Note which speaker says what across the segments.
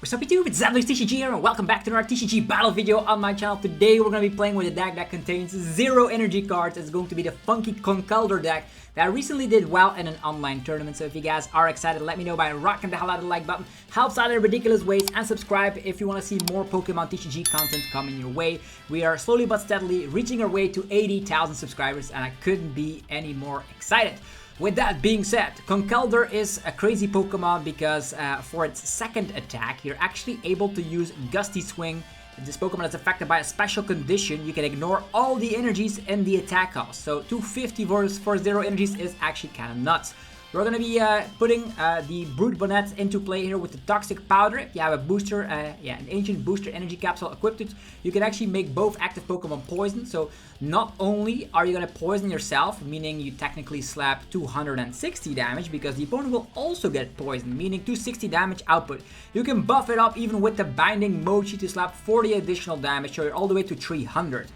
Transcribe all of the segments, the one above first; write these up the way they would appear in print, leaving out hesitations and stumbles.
Speaker 1: Sup YouTube, it's Decklist TCG here, and welcome back to another TCG battle video on my channel. Today we're going to be playing with a deck that contains 0 energy cards. It's going to be the funky Conkeldurr deck that recently did well in an online tournament. So if you guys are excited, let me know by rocking the hell out of the like button. Helps out in ridiculous ways, and subscribe if you want to see more Pokemon TCG content coming your way. We are slowly but steadily reaching our way to 80,000 subscribers, and I couldn't be any more excited. With that being said, Conkeldurr is a crazy Pokemon because for its second attack, you're actually able to use Gusty Swing. If this Pokemon is affected by a special condition, you can ignore all the energies in the attack cost. So 250 for 0 energies is actually kind of nuts. We're going to be putting the Brute Bonnet into play here with the Toxic Powder. If you have a booster, an Ancient Booster Energy Capsule equipped, you can actually make both active Pokemon poison. So not only are you going to poison yourself, meaning you technically slap 260 damage, because the opponent will also get poisoned, meaning 260 damage output. You can buff it up even with the Binding Mochi to slap 40 additional damage, so you're all the way to 300.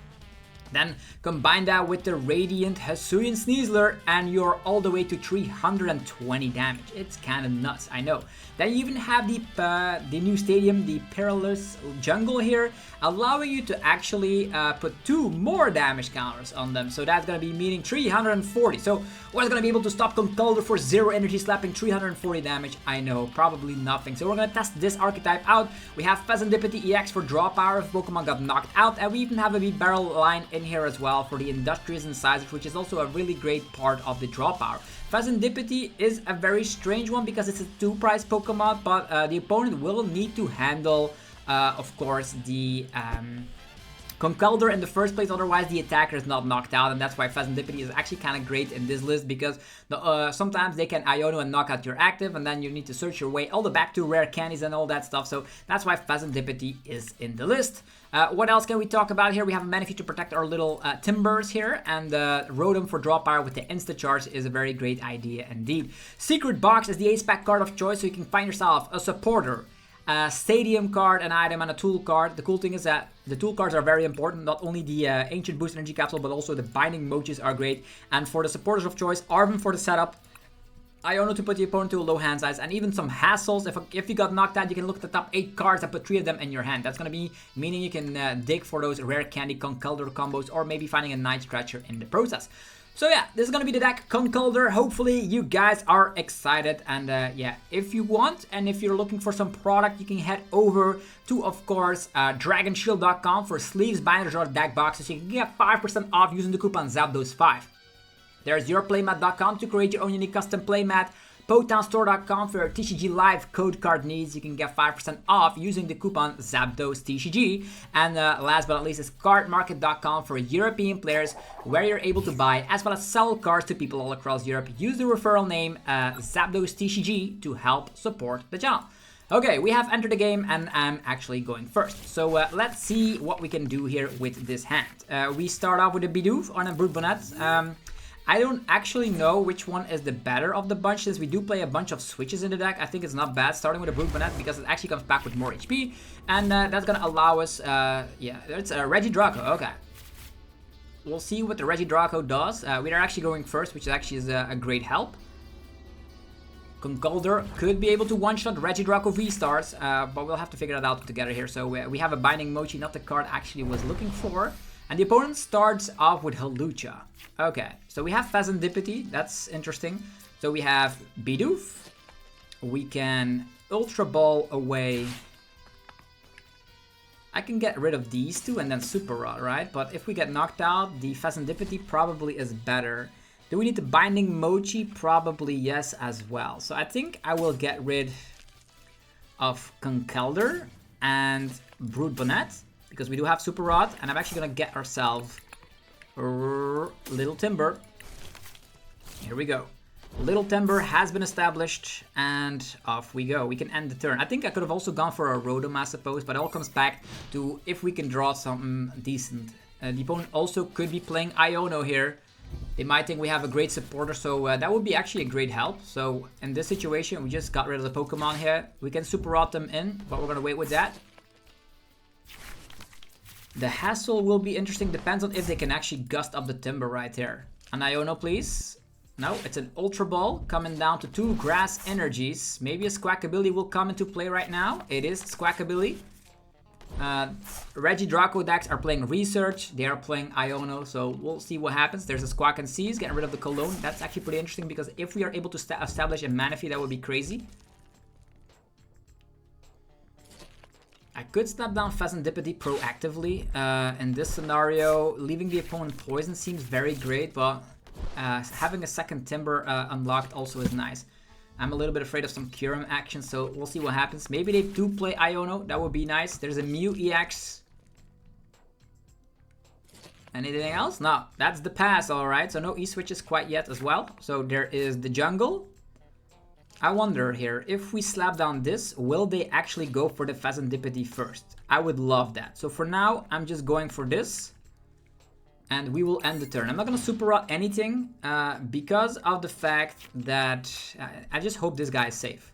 Speaker 1: Then combine that with the Radiant Hisuian Sneasler and you're all the way to 320 damage. It's kind of nuts, I know. Then you even have the new stadium, the Perilous Jungle here, allowing you to actually put 2 more damage counters on them. So that's going to be meaning 340. So what's going to be able to stop Conkeldurr for 0 energy slapping 340 damage? I know, probably nothing. So we're going to test this archetype out. We have Fezandipiti EX for draw power if Pokemon got knocked out, and we even have a Bibarel line in here as well for the Industrious Incisors, which is also a really great part of the draw power. Fezandipiti is a very strange one because it's a 2-price Pokemon, but the opponent will need to handle, of course, the Conkeldurr in the first place, otherwise the attacker is not knocked out, and that's why Fezandipiti is actually kind of great in this list, because sometimes they can Iono and knock out your active, and then you need to search your way all the back to rare candies and all that stuff, so that's why Fezandipiti is in the list. What else can we talk about here? We have a Manaphy to protect our little Timburrs here, and Rotom for draw power with the Insta Charge is a very great idea indeed. Secret Box is the ace pack card of choice, so you can find yourself a supporter, a stadium card, an item, and a tool card. The cool thing is that the tool cards are very important. Not only the Ancient Boost Energy Capsule, but also the Binding Mochis are great. And for the supporters of choice, Arven for the setup, Iono to put the opponent to a low hand size, and even some Hassels. If you got knocked out, you can look at the top 8 cards and put 3 of them in your hand. That's going to be meaning you can dig for those Rare Candy Conkeldurr combos, or maybe finding a Night Scratcher in the process. So yeah, this is going to be the deck Conkeldurr. Hopefully you guys are excited, and yeah, if you want and if you're looking for some product, you can head over to, of course, dragonshield.com for sleeves, binders, or deck boxes. You can get 5% off using the coupon ZAPDOS5. There's yourplaymat.com to create your own unique custom playmat. PotownStore.com for your TCG Live code card needs. You can get 5% off using the coupon ZAPDOSTCG. And last but not least is cardmarket.com for European players, where you're able to buy as well as sell cards to people all across Europe. Use the referral name ZAPDOSTCG to help support the channel. Okay, we have entered the game, and I'm actually going first. So let's see what we can do here with this hand. We start off with a Bidoof on a Brute Bonnet. I don't actually know which one is the better of the bunch, since we do play a bunch of switches in the deck. I think it's not bad starting with a Brute Bonnet because it actually comes back with more HP, and that's gonna allow us, yeah, it's a Regidrago. Okay, we'll see what the Regidrago does. We are actually going first, which actually is a great help. Conkeldurr could be able to one-shot Regidrago VSTARs, but we'll have to figure that out together here. So we have a Binding Mochi, not the card I actually was looking for. And the opponent starts off with Hulucha. Okay, so we have Fezandipiti, that's interesting. So we have Bidoof. We can Ultra Ball away. I can get rid of these two and then Super Rod, right? But if we get knocked out, the Fezandipiti probably is better. Do we need the Binding Mochi? Probably yes as well. So I think I will get rid of Conkeldurr and Brute Bonnet, because we do have Super Rod, and I'm actually going to get ourselves Little Timburr. Here we go. Little Timburr has been established, and off we go. We can end the turn. I think I could have also gone for a Rotom, I suppose, but it all comes back to if we can draw something decent. The opponent also could be playing Iono here. They might think we have a great supporter, so that would be actually a great help. So in this situation, we just got rid of the Pokemon here. We can Super Rod them in, but we're going to wait with that. The Hassel will be interesting, depends on if they can actually gust up the Timburr right here. An Iono, please. No, it's an Ultra Ball coming down to 2 Grass Energies. Maybe a Squawkabilly will come into play right now. It is Squawkabilly. Regidrago decks are playing Research. They are playing Iono, so we'll see what happens. There's a Squawk and Seize, getting rid of the Cologne. That's actually pretty interesting because if we are able to establish a Manaphy, that would be crazy. I could snap down Fezandipiti proactively. In this scenario, leaving the opponent poisoned seems very great, but having a second Timburr unlocked also is nice. I'm a little bit afraid of some Kyurem action, so we'll see what happens. Maybe they do play Iono, that would be nice. There's a Mew EX. Anything else? No, that's the pass, alright. So no E-switches quite yet as well. So there is the jungle. I wonder here, if we slap down this, will they actually go for the Fezandipiti first? I would love that. So for now, I'm just going for this. And we will end the turn. I'm not going to super rot anything because of the fact that I just hope this guy is safe.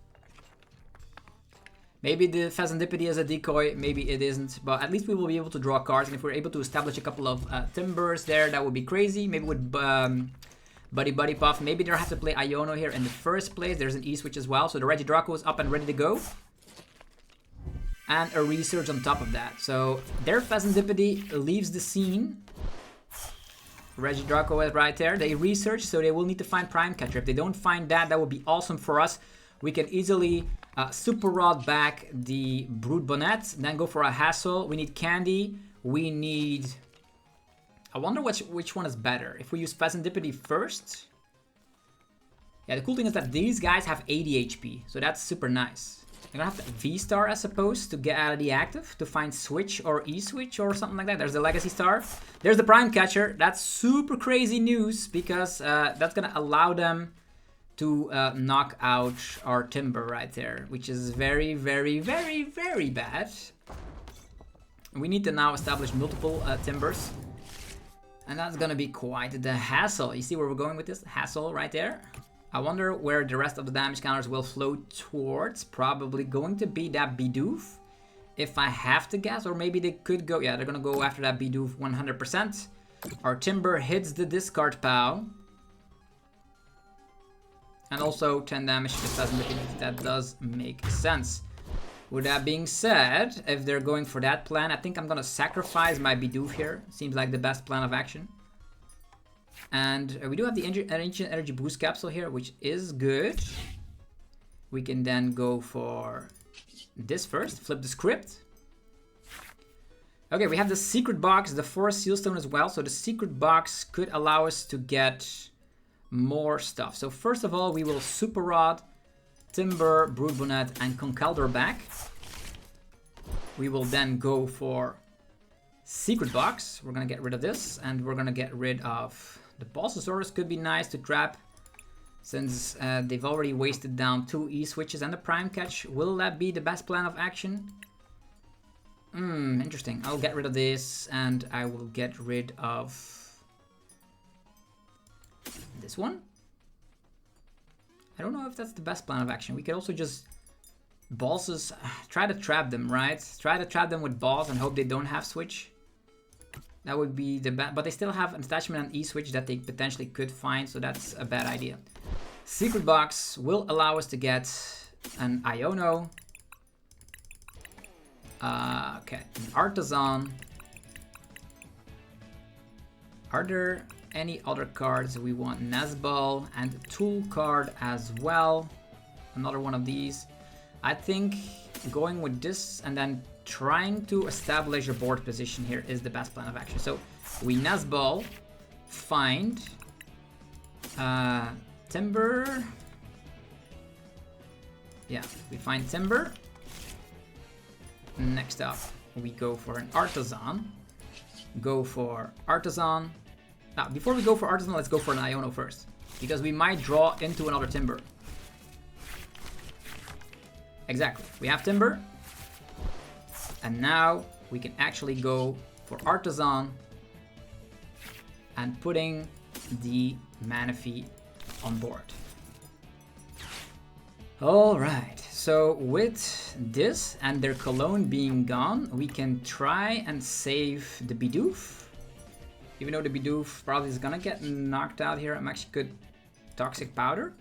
Speaker 1: Maybe the Fezandipiti is a decoy, maybe it isn't, but at least we will be able to draw cards. And if we're able to establish a couple of Timburrs there, that would be crazy. Maybe with Buddy Puff, maybe they'll have to play Iono here in the first place. There's an E-switch as well, so the Regidrago is up and ready to go. And a Research on top of that. So their Fezandipiti leaves the scene. Regidrago is right there. They research, so they will need to find Prime Catcher. If they don't find that, that would be awesome for us. We can easily Super Rod back the Brute Bonnet, then go for a Hassel. We need Candy. We need... I wonder which one is better. If we use Fezandipiti first... Yeah, the cool thing is that these guys have 80 HP, so that's super nice. You're gonna have to VSTAR, I suppose, to get out of the active, to find Switch or E-Switch or something like that. There's the Legacy Star. There's the Prime Catcher. That's super crazy news because that's gonna allow them to knock out our Timburr right there, which is very, very, very, very bad. We need to now establish multiple Timburrs. And that's gonna be quite the hassle. You see where we're going with this? Hassle right there. I wonder where the rest of the damage counters will flow towards. Probably going to be that Bidoof, if I have to guess. Or maybe they could go... Yeah, they're going to go after that Bidoof 100%. Our Timburr hits the discard pile. And also 10 damage to Fezandipiti. That does make sense. With that being said, if they're going for that plan, I think I'm going to sacrifice my Bidoof here. Seems like the best plan of action. And we do have the Ancient Energy Boost Capsule here, which is good. We can then go for this first, flip the script. Okay, we have the Secret Box, the Forest Sealstone as well. So the Secret Box could allow us to get more stuff. So first of all, we will Super Rod, Timburr, Brute Bonnet, and Conkeldurr back. We will then go for Secret Box. We're going to get rid of this, and we're going to get rid of... The Balsasaurus could be nice to trap, since they've already wasted down 2 E-switches and the Prime Catch. Will that be the best plan of action? Interesting. I'll get rid of this, and I will get rid of this one. I don't know if that's the best plan of action. We could also just Balsas, try to trap them, right? Try to trap them with balls and hope they don't have switch. That would be the bad, but they still have an attachment and E-switch that they potentially could find, so that's a bad idea. Secret Box will allow us to get an Iono. Okay, an Artisan. Are there any other cards? We want Nazball and a Tool card as well. Another one of these. I think going with this and then trying to establish a board position here is the best plan of action. So we Nazball, find Timburr. Yeah, we find Timburr. Next up, we go for an Artisan. Go for Artisan. Now, before we go for Artisan, let's go for an Iono first, because we might draw into another Timburr. Exactly, we have Timburr. And now we can actually go for Artisan and putting the Manaphy on board. Alright, so with this and their Cologne being gone, we can try and save the Bidoof. Even though the Bidoof probably is gonna get knocked out here, I'm actually Toxic Powder.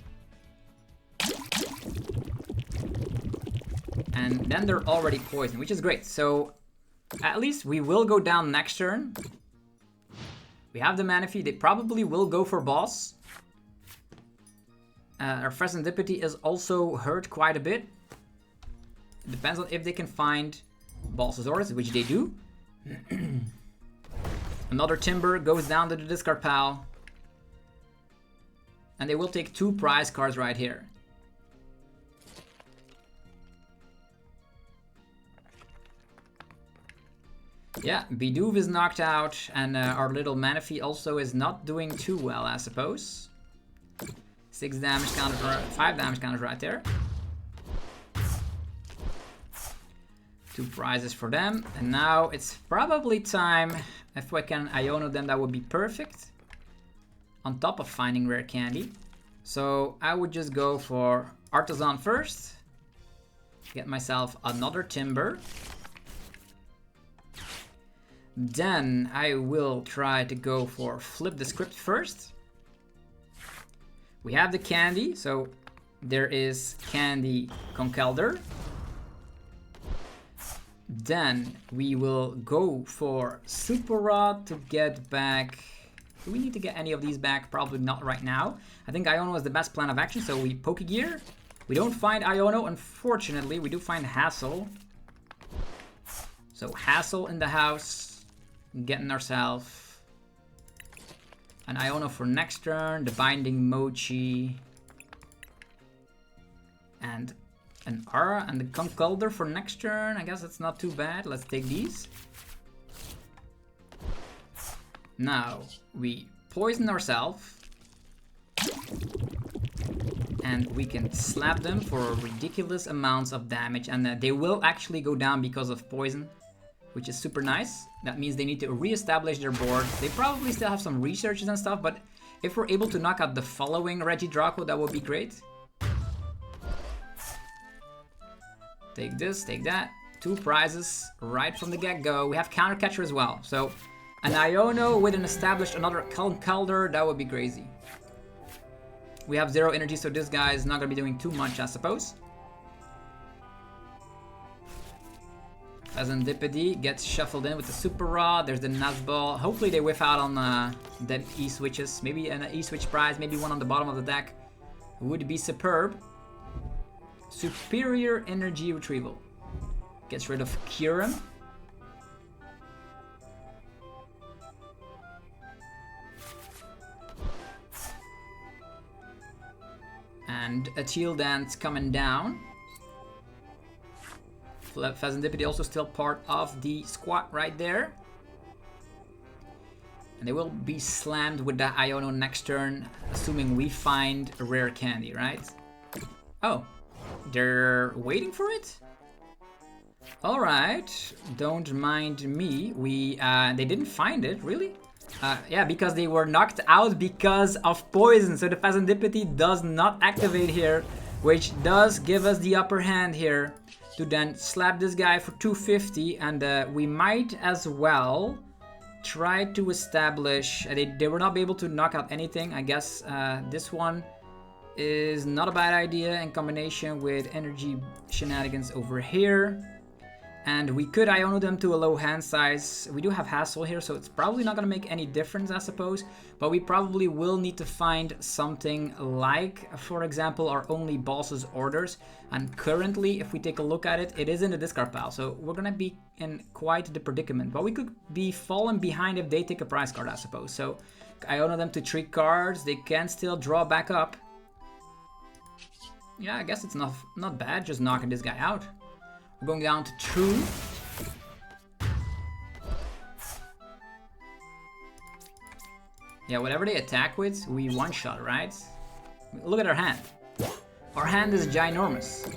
Speaker 1: And then they're already poisoned, which is great. So at least we will go down next turn. We have the Manaphy. They probably will go for boss. Our Fezandipiti is also hurt quite a bit. It depends on if they can find boss's orders, which they do. Another Timburr goes down to the discard pile. And they will take 2 prize cards right here. Yeah, Bidoof is knocked out, and our little Manaphy also is not doing too well, I suppose. 6 damage counters, 5 damage counters right there. 2 prizes for them, and now it's probably time. If we can Iono them, that would be perfect. On top of finding rare candy. So I would just go for Artisan first. Get myself another Timburr. Then I will try to go for Flip the Script first. We have the candy, so there is Candy Conkeldurr. Then we will go for Super Rod to get back. Do we need to get any of these back? Probably not right now. I think Iono is the best plan of action, so we Pokegear. We don't find Iono, unfortunately. We do find Hassel. So Hassel in the house. Getting ourselves an Iono for next turn, the Binding Mochi, and an Aura and the Conkeldurr for next turn. I guess that's not too bad. Let's take these. Now we poison ourselves, and we can slap them for ridiculous amounts of damage, and they will actually go down because of poison, which is super nice. That means they need to re-establish their board. They probably still have some researches and stuff, but if we're able to knock out the following Regidrago, that would be great. Take this, take that. 2 prizes right from the get-go. We have Counter Catcher as well. So an Iono with an established another Conkeldurr, that would be crazy. We have 0 energy, so this guy is not going to be doing too much, I suppose. Fezandipiti gets shuffled in with the Super Rod. There's the Nuzball. Hopefully they whiff out on the E-switches. Maybe an E-switch prize, maybe one on the bottom of the deck. Would be superb. Superior Energy Retrieval. Gets rid of Kyurem. And a Teal Dance coming down. Fezandipiti also still part of the squad right there. And they will be slammed with the Iono next turn, assuming we find a rare candy, right? Oh, they're waiting for it? Alright, don't mind me. They didn't find it, really? Yeah, because they were knocked out because of poison. So the Fezandipiti does not activate here, which does give us the upper hand here. To then slap this guy for 250, and we might as well try to establish. They were not able to knock out anything. I guess this one is not a bad idea in combination with energy shenanigans over here. And we could Iono them to a low hand size. We do have Hassel here, so it's probably not going to make any difference, I suppose. But we probably will need to find something like, for example, our only boss's orders. And currently, if we take a look at it, it is in the discard pile. So we're going to be in quite the predicament. But we could be falling behind if they take a prize card, I suppose. So Iono them to 3 cards. They can still draw back up. Yeah, I guess it's not bad, just knocking this guy out. We're going down to 2. Yeah, whatever they attack with, we one-shot, right? Look at our hand. Our hand is ginormous.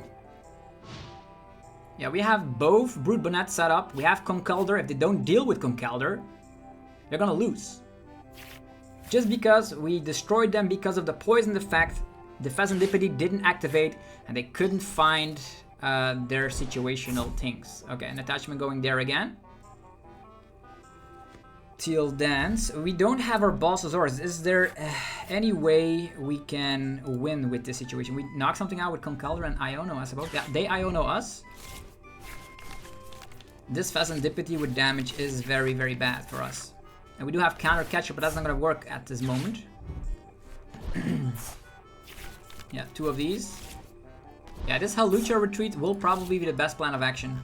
Speaker 1: Yeah, we have both Brute Bonnet set up. We have Conkeldurr. If they don't deal with Conkeldurr, they're gonna lose. Just because we destroyed them because of the poison effect, the Fezandipiti didn't activate, and they couldn't find their situational things. Okay, an attachment going there again. Teal Dance. We don't have our boss's orders. Is there any way we can win with this situation? We knock something out with Conkeldurr and Iono, I suppose. Yeah, they Iono us. This Fezandipiti with damage is very, very bad for us. And we do have counter catcher, but that's not going to work at this moment. Yeah, 2 of these. Yeah, this Hawlucha retreat will probably be the best plan of action.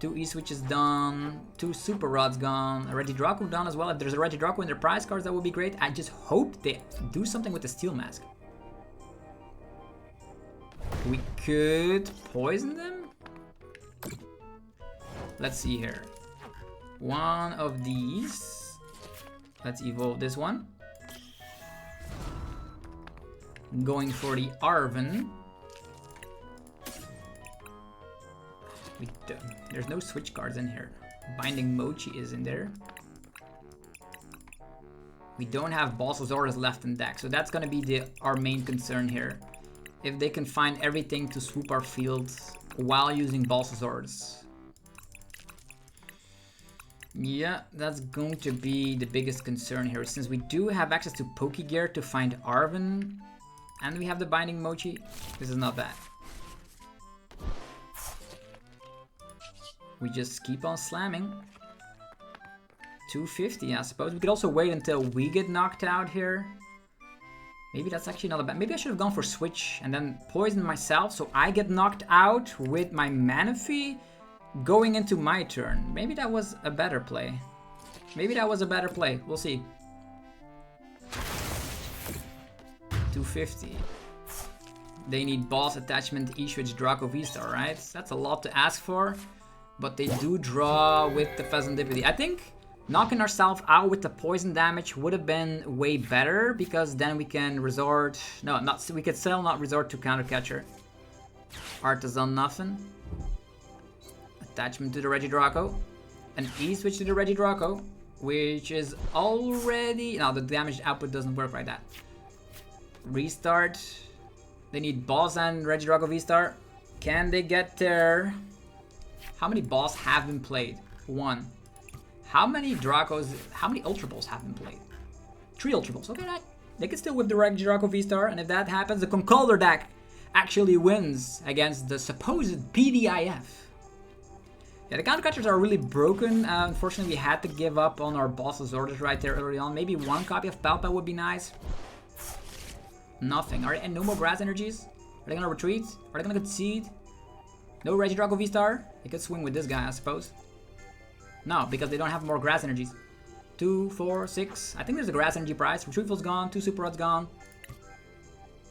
Speaker 1: 2 E-switches done, 2 Super Rods gone, a Regidrago done as well. If there's a Regidrago in their prize cards, that would be great. I just hope they do something with the Steel Mask. We could poison them? Let's see here. 1 of these. Let's evolve this one. Going for the Arven. There's no switch cards in here. Binding Mochi is in there. We don't have Balsasaurus left in deck, so that's gonna be our main concern here. If they can find everything to swoop our field while using Balsasaurus. Yeah, that's going to be the biggest concern here, since we do have access to Pokegear to find Arven, and we have the Binding Mochi. This is not bad. We just keep on slamming. 250, I suppose. We could also wait until we get knocked out here. Maybe that's actually not a bad... Maybe I should have gone for switch and then poison myself so I get knocked out with my Manaphy going into my turn. Maybe that was a better play. Maybe that was a better play. We'll see. 250. They need boss attachment E-switch Draco VSTAR, right? That's a lot to ask for. But they do draw with the Fezandipiti. I think knocking ourselves out with the poison damage would have been way better, because then we can resort... No, we could still not resort to counter catcher. Artisan nothing. Attachment to the Regidrago. An E-switch to the Regidrago, which is already... No, the damage output doesn't work like that. Restart. They need boss and Regidrago VSTAR. Can they get there? How many balls have been played? 1. How many Dracos, how many Ultra Balls have been played? 3 Ultra Balls. Okay, they can still whip the Regidrago VSTAR, and if that happens, the Conkeldurr deck actually wins against the supposed PDIF. Yeah, the counter catchers are really broken. Unfortunately, we had to give up on our boss's orders right there early on. Maybe 1 copy of Palpa would be nice. Nothing. And no more grass energies? Are they gonna retreat? Are they gonna concede? No Regidrago VSTAR? They could swing with this guy, I suppose. No, because they don't have more grass energies. 2, 4, 6. I think there's a grass energy prize. Retrieval's gone. 2 Super Rods gone.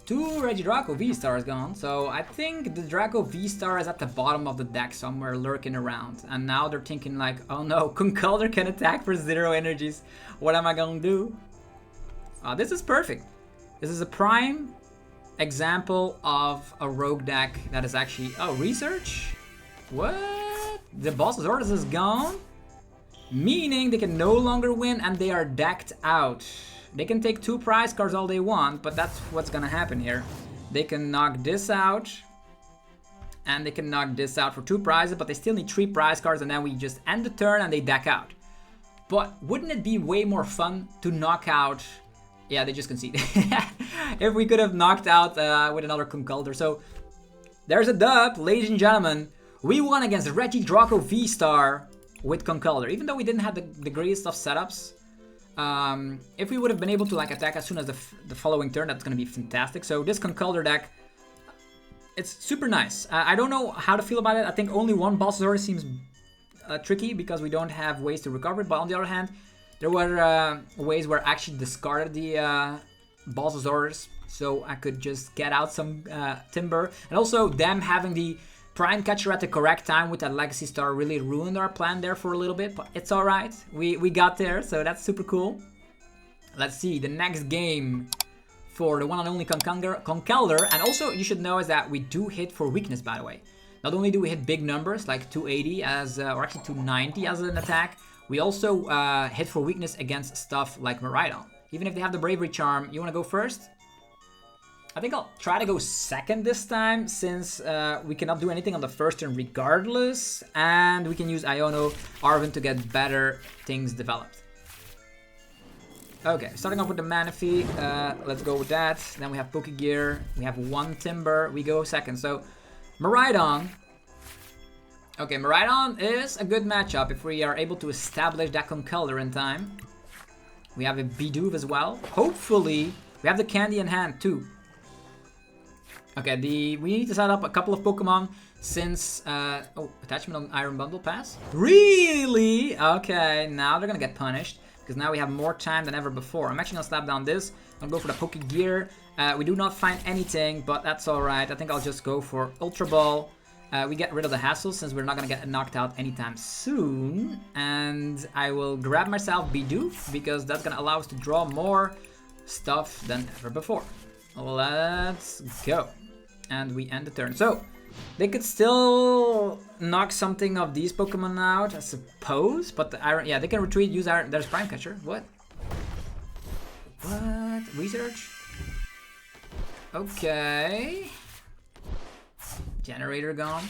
Speaker 1: 2 Regidrago VSTARs gone. So I think the Draco VSTAR is at the bottom of the deck somewhere, lurking around. And now they're thinking like, oh no, Conkeldurr can attack for 0 energies. What am I gonna do? This is perfect. This is a prime example of a rogue deck that is actually... Oh, research? What? The boss's orders is gone? Meaning they can no longer win and they are decked out. They can take 2 prize cards all they want, but that's what's gonna happen here. They can knock this out. And they can knock this out for 2 prizes, but they still need 3 prize cards, and then we just end the turn and they deck out. But wouldn't it be way more fun to knock out... Yeah, they just concede. If we could have knocked out with another Conkeldurr. So, there's a dub, ladies and gentlemen. We won against Regidrago VSTAR with Conkeldurr. Even though we didn't have the greatest of setups. If we would have been able to like attack as soon as the following turn, that's going to be fantastic. So, this Conkeldurr deck, it's super nice. I don't know how to feel about it. I think only 1 Balsasaurus seems tricky because we don't have ways to recover it. But on the other hand... There were ways where I actually discarded the Balsasaurus, so I could just get out some Timburr. And also, them having the Prime Catcher at the correct time with that Legacy Star really ruined our plan there for a little bit, but it's alright. We got there, so that's super cool. Let's see, the next game for the one and only Conkeldurr. And also, you should know is that we do hit for weakness, by the way. Not only do we hit big numbers, like 280 as, or actually 290 as an attack, we also hit for weakness against stuff like Miraidon. Even if they have the Bravery Charm, you want to go first? I think I'll try to go second this time, since we cannot do anything on the first turn regardless. And we can use Iono, Arven to get better things developed. Okay, starting off with the Manaphy. Let's go with that. Then we have Pokegear. We have one Timburr. We go second. So, Miraidon. Okay, Miraidon is a good matchup if we are able to establish that Conkeldurr in time. We have a Bidoof as well. Hopefully, we have the candy in hand too. Okay, we need to set up a couple of Pokemon since... oh, attachment on Iron Bundle pass? Really? Okay, now they're gonna get punished. Because now we have more time than ever before. I'm actually gonna slap down this. I'll go for the Pokegear. We do not find anything, but that's alright. I think I'll just go for Ultra Ball. We get rid of the Hassel since we're not gonna get knocked out anytime soon. And I will grab myself Bidoof because that's gonna allow us to draw more stuff than ever before. Let's go. And we end the turn. So, they could still knock something of these Pokemon out, I suppose. But the Iron, yeah, they can retreat, use Iron. There's Prime Catcher. What? What? Research? Okay. Generator gone.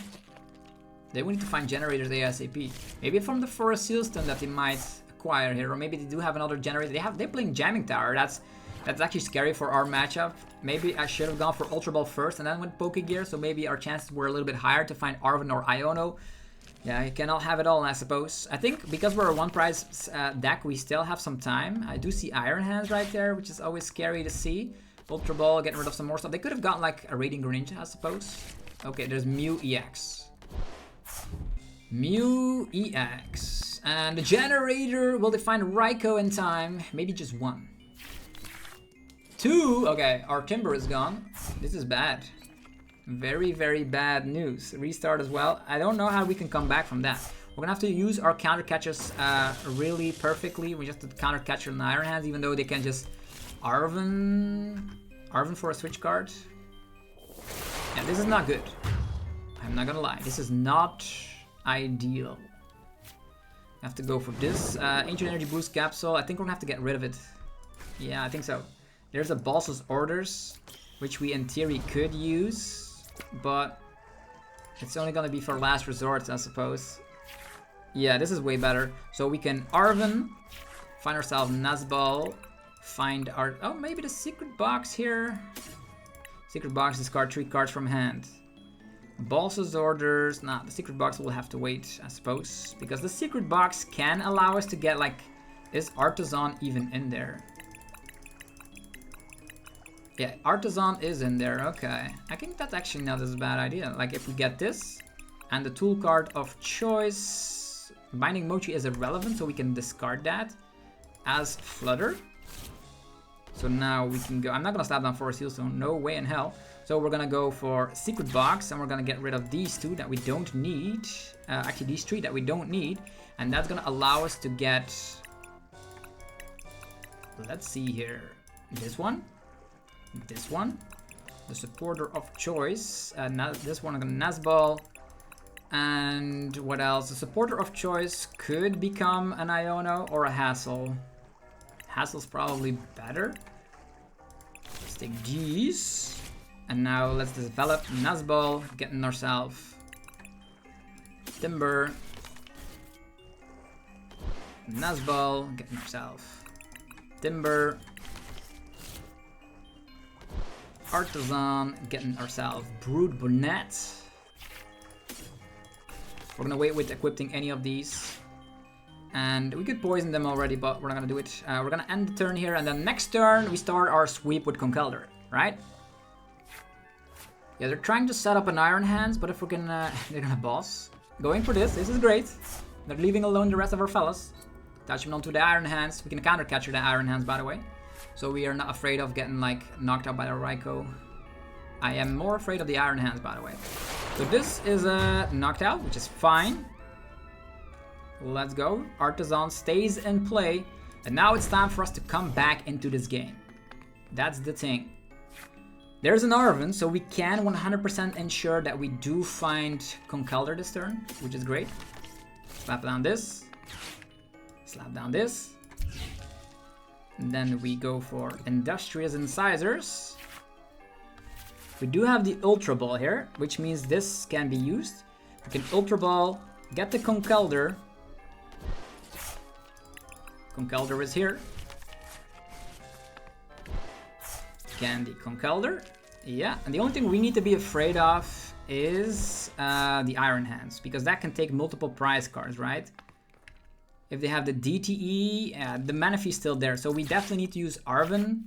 Speaker 1: They will need to find generators ASAP. Maybe from the Forest Sealstone that they might acquire here, or maybe they do have another generator. They're playing Jamming Tower. That's actually scary for our matchup. Maybe I should have gone for Ultra Ball first and then went Pokegear, so maybe our chances were a little bit higher to find Arven or Iono. Yeah, you cannot have it all, I suppose. I think because we're a one-prize deck, we still have some time. I do see Iron Hands right there, which is always scary to see. Ultra Ball, getting rid of some more stuff. They could have gotten like a Radiant Greninja, I suppose. Okay, there's Mew EX. Mew EX. And the generator, will they find Raikou in time? Maybe just one. Two. Okay, our Timburr is gone. This is bad. Very, very bad news. Restart as well. I don't know how we can come back from that. We're gonna have to use our counter catchers really perfectly. We just have to counter catcher in Iron Hands, even though they can just Arven for a switch card. Yeah, this is not good. I'm not gonna lie. This is not ideal. I have to go for this Ancient Energy Boost Capsule. I think we're gonna have to get rid of it. Yeah, I think so. There's a Boss's Orders, which we in theory could use, but it's only gonna be for last resort, I suppose. Yeah, this is way better. So we can Arven, find ourselves Nazball, find our... Oh, maybe the Secret Box here. Secret Box, discard 3 cards from hand. Boss's Orders, nah, the Secret Box will have to wait, I suppose. Because the Secret Box can allow us to get, like, is Artisan even in there? Yeah, Artisan is in there, okay. I think that's actually not as a bad idea. Like, if we get this, and the tool card of choice, Binding Mochi is irrelevant, so we can discard that as Flutter. So now we can go, I'm not gonna slap down Forest Sealstone, no way in hell. So we're gonna go for Secret Box, and we're gonna get rid of these two that we don't need. Actually, these three that we don't need. And that's gonna allow us to get, let's see here, this one, the Supporter of Choice, this one I'm gonna Nazball, and what else? The Supporter of Choice could become an Iono or a Hassel. Hassel's probably better. Let's take these, and now let's develop Nazball, getting ourselves Timburr, Nazball, getting ourselves Timburr, Artisan, getting ourselves Brute Bonnet. We're gonna wait with equipping any of these. And we could poison them already, but we're not gonna do it. We're gonna end the turn here, and then next turn we start our sweep with Conkeldurr, right? Yeah, they're trying to set up an Iron Hands, but if we're gonna... they're gonna boss. Going for this is great. They're leaving alone the rest of our fellas. Attachment onto the Iron Hands. We can counter catcher the Iron Hands, by the way. So we are not afraid of getting, like, knocked out by the Raikou. I am more afraid of the Iron Hands, by the way. So this is knocked out, which is fine. Let's go. Artisan stays in play. And now it's time for us to come back into this game. That's the thing. There's an Arven, so we can 100% ensure that we do find Conkeldurr this turn, which is great. Slap down this. Slap down this. And then we go for Industrious Incisors. We do have the Ultra Ball here, which means this can be used. We can Ultra Ball, get the Conkeldurr. Conkeldurr is here. Candy Conkeldurr. Yeah, and the only thing we need to be afraid of is the Iron Hands, because that can take multiple prize cards, right? If they have the DTE, the Manaphy is still there, so we definitely need to use Arven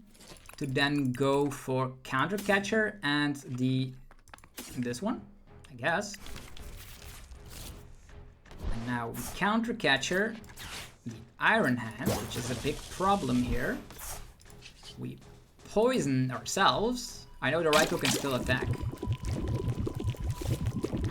Speaker 1: to then go for Counter Catcher and this one, I guess. And now we Counter Catcher the Iron Hands, which is a big problem here. We poison ourselves. I know the Raikou can still attack.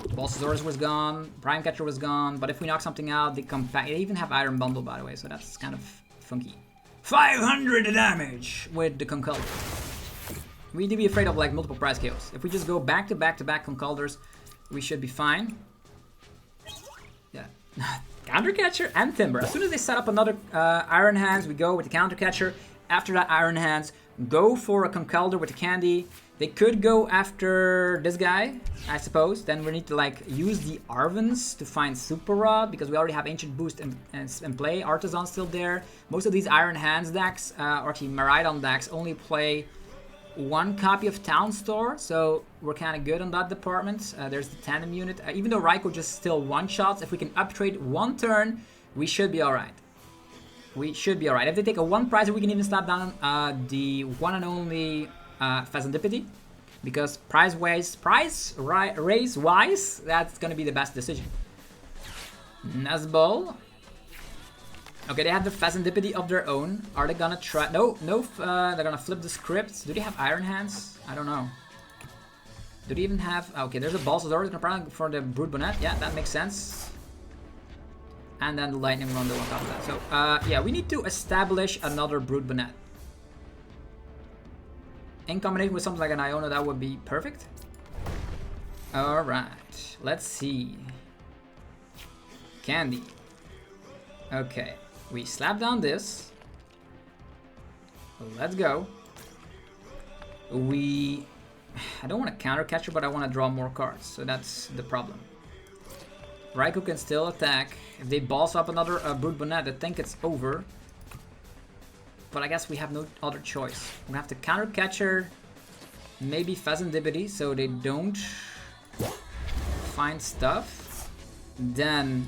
Speaker 1: Balsasaurus was gone, Prime Catcher was gone, but if we knock something out, they come back. They even have Iron Bundle, by the way, so that's kind of funky. 500 damage with the Conkeldurr. We need to be afraid of like multiple prize KOs. If we just go back to back to back Conkeldurrs, we should be fine. Yeah. Counter Catcher and Timburr. As soon as they set up another Iron Hands, we go with the Counter Catcher. After that Iron Hands, go for a Conkeldurr with the Candy. They could go after this guy, I suppose. Then we need to like use the Arvens to find Super Rod, because we already have Ancient Boost in play. Artisan's still there. Most of these Iron Hands decks, or the Miraidon decks, only play one copy of Town Store, so we're kind of good on that department. There's the Tandem unit. Even though Raikou just still one-shots, if we can uptrade one turn, we should be alright. We should be alright. If they take a one prize, we can even slap down the one and only Fezandipiti, because race-wise, that's gonna be the best decision. Nuzball. Okay, they have the Fezandipiti of their own. Are they gonna try? No, they're gonna flip the script. Do they have Iron Hands? I don't know. Do they even have? Okay, there's a Balsasaurus probably for the Brute Bonnet. Yeah, that makes sense. And then the Lightning Rondo on top of that. So, yeah, we need to establish another Brute Bonnet. In combination with something like an Iono, that would be perfect. Alright, let's see. Candy. Okay, we slap down this. Let's go. I don't want to Counter Catcher, but I want to draw more cards, so that's the problem. Raikou can still attack. If they boss up another Brute Bonnet, I think it's over. But I guess we have no other choice. We have to Counter Catcher, maybe Fezandipiti, so they don't find stuff. Then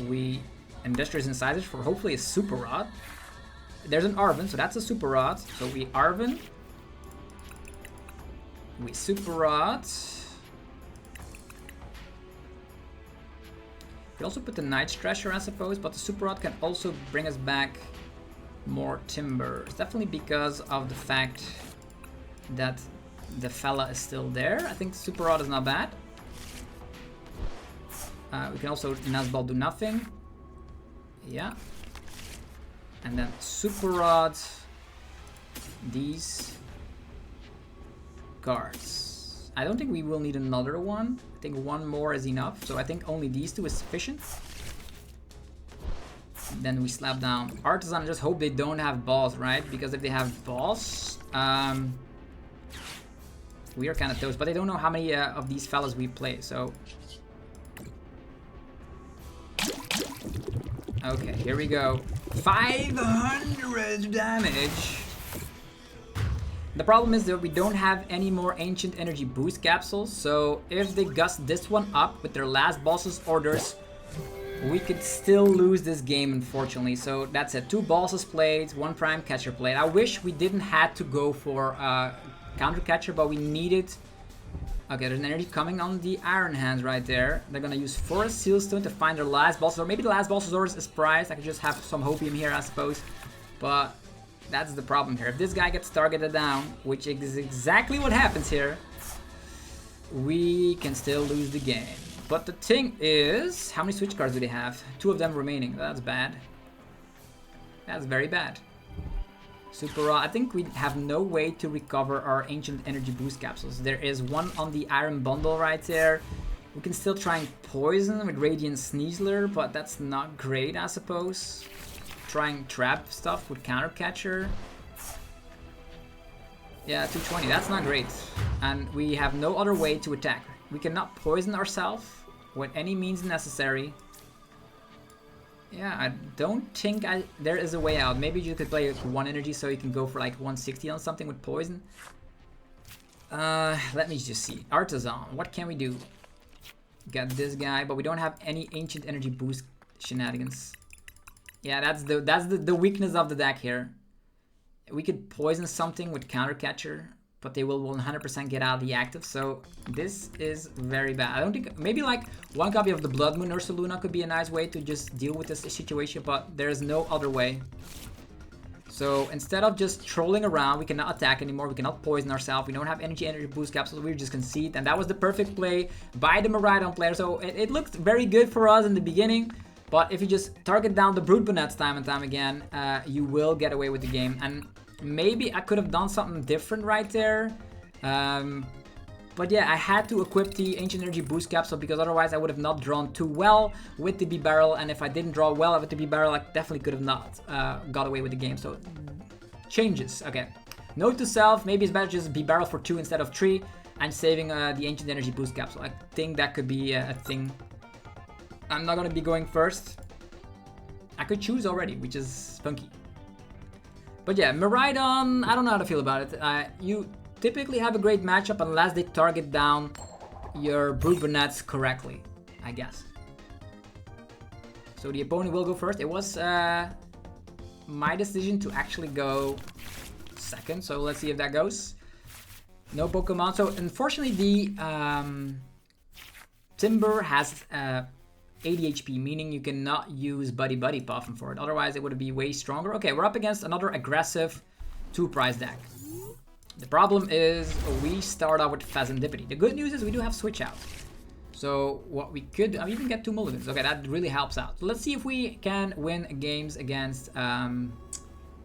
Speaker 1: we Industrious Incisors for hopefully a Super Rod. There's an Arven, so that's a Super Rod. So we Arven. We Super Rod. We also put the Night Stresher, I suppose, but the Super Rod can also bring us back more Timburr. It's definitely because of the fact that the fella is still there. I think Super Rod is not bad. We can also Nuzball do nothing. Yeah. And then Super Rod these cards. I don't think we will need another one. I think one more is enough. So I think only these two is sufficient. Then we slap down Artisan and just hope they don't have balls, right? Because if they have balls, we are kind of toast. But they don't know how many of these fellas we play, so... Okay, here we go. 500 damage! The problem is that we don't have any more Ancient Energy Boost capsules, so if they gust this one up with their last boss's orders, we could still lose this game, unfortunately. So that's it. 2 bosses played, 1 Prime Catcher played. I wish we didn't have to go for Counter Catcher, but we needed... Okay, there's an energy coming on the Iron Hands right there. They're gonna use Forest Sealstone to find their last boss, or maybe the last boss's orders is prized. I could just have some Hopium here, I suppose. But that's the problem here. If this guy gets targeted down, which is exactly what happens here, we can still lose the game. But the thing is, how many switch cards do they have? 2 of them remaining. That's bad. That's very bad. Super Rod. I think we have no way to recover our Ancient Energy Boost capsules. There is one on the Iron Bundle right there. We can still try and poison with Radiant Sneasler, but that's not great, I suppose. Trying trap stuff with Counter Catcher. Yeah, 220. That's not great. And we have no other way to attack. We cannot poison ourselves with any means necessary. Yeah, I don't think there is a way out. Maybe you could play 1 energy so you can go for like 160 on something with poison. Let me just see. Artisan, what can we do? Got this guy, but we don't have any ancient energy boost shenanigans. Yeah, that's the weakness of the deck here. We could poison something with counter catcher, but they will 100% get out of the active, so this is very bad. I don't think, maybe like one copy of the Blood Moon Ursaluna could be a nice way to just deal with this situation, but there's no other way. So instead of just trolling around, we cannot attack anymore, we cannot poison ourselves, we don't have energy boost capsules, we just concede, and that was the perfect play by the Miraidon player. So it looked very good for us in the beginning, but if you just target down the Brute Bonnets time and time again, you will get away with the game. And maybe I could have done something different right there. But yeah, I had to equip the Ancient Energy Boost Capsule because otherwise I would have not drawn too well with the Bibarel. And if I didn't draw well with the Bibarel, I definitely could have not got away with the game. So, changes. Okay. Note to self, maybe it's better just Bibarel for 2 instead of 3 and saving the Ancient Energy Boost Capsule. I think that could be a thing. I'm not going to be going first. I could choose already, which is funky. But yeah, Miraidon, I don't know how to feel about it. You typically have a great matchup unless they target down your Brute Bonnets correctly, I guess. So the opponent will go first. It was my decision to actually go second, so let's see if that goes. No Pokemon. So unfortunately the Timburr has 80 HP, meaning you cannot use Buddy Puffin for it. Otherwise, it would be way stronger. Okay, we're up against another aggressive 2-prize deck. The problem is we start out with Fezandipiti. The good news is we do have Switch Out. So what we could, I even get 2 mulligans. Okay, that really helps out. So let's see if we can win games against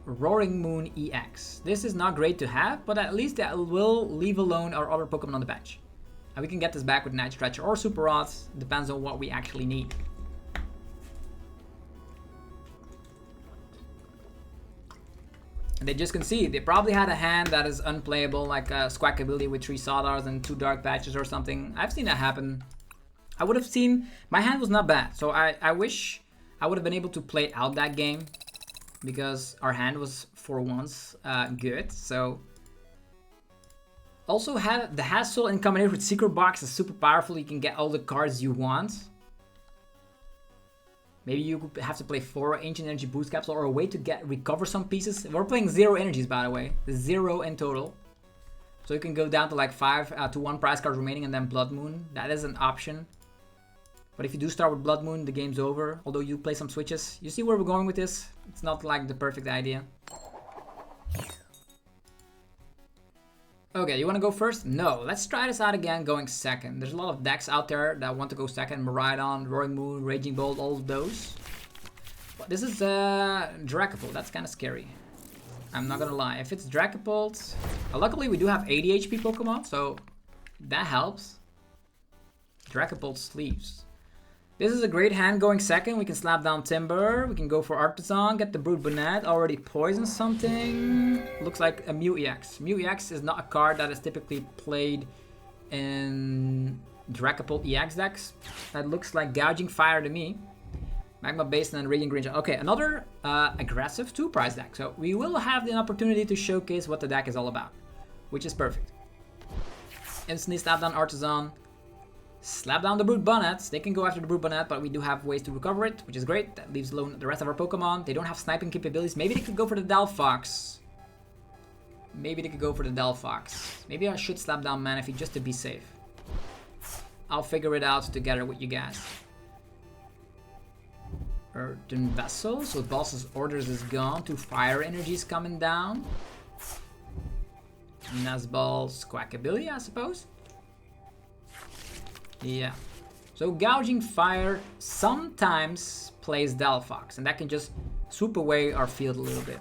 Speaker 1: Roaring Moon EX. This is not great to have, but at least that will leave alone our other Pokemon on the bench. And we can get this back with Night Stretcher or Super Rods, depends on what we actually need. And they just concede. They probably had a hand that is unplayable, like a Squawkabilly with 3 Sawdars and 2 Dark Patches or something. I've seen that happen. I would have seen... My hand was not bad, so I wish I would have been able to play out that game, because our hand was, for once, good, so... Also, the Hassel in combination with Secret Box is super powerful. You can get all the cards you want. Maybe you have to play 4 Ancient Energy Boost Capsule or a way to recover some pieces. We're playing 0 energies, by the way. 0 in total. So you can go down to like 5 to 1 prize card remaining and then Blood Moon. That is an option. But if you do start with Blood Moon, the game's over. Although you play some switches. You see where we're going with this? It's not like the perfect idea. Okay, you want to go first? No. Let's try this out again going second. There's a lot of decks out there that want to go second. Miraidon, Roaring Moon, Raging Bolt, all of those. But this is Dragapult. That's kind of scary. I'm not gonna lie. If it's Dragapult... luckily, we do have 80 HP Pokemon, so that helps. Dragapult sleeves. This is a great hand going second. We can slap down Timburr. We can go for Artisan, get the Brute Bonnet, already poison something. Looks like a Mew EX. Mew EX is not a card that is typically played in Dragapult EX decks. That looks like Gouging Fire to me. Magma Basin and Radiant Green. Okay, another aggressive 2-prize deck. So we will have the opportunity to showcase what the deck is all about, which is perfect. Instantly slap down Artisan. Slap down the Brute Bonnets. They can go after the Brute Bonnet, but we do have ways to recover it, which is great. That leaves alone the rest of our Pokemon. They don't have sniping capabilities. Maybe they could go for the Delphox. Maybe they could go for the Delphox. Maybe I should slap down Manaphy just to be safe. I'll figure it out together with you guys. Earthen Vessel. So Boss's Orders is gone. 2 Fire Energies coming down. Nazball, Squawkabilly, I suppose. Yeah. So Gouging Fire sometimes plays Delphox, and that can just swoop away our field a little bit.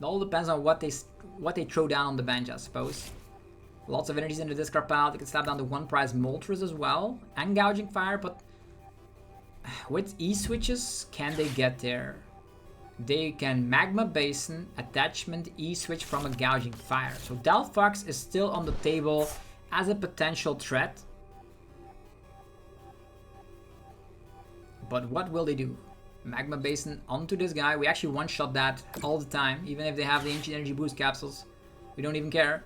Speaker 1: It all depends on what they throw down on the bench, I suppose. Lots of energies in the discard pile. They can slap down the 1-prize Moltres as well, and Gouging Fire, but with E-switches, can they get there? They can Magma Basin, attachment, E-switch from a Gouging Fire. So Delphox is still on the table as a potential threat. But what will they do? Magma Basin onto this guy. We actually one-shot that all the time, even if they have the Ancient Energy Boost Capsules. We don't even care.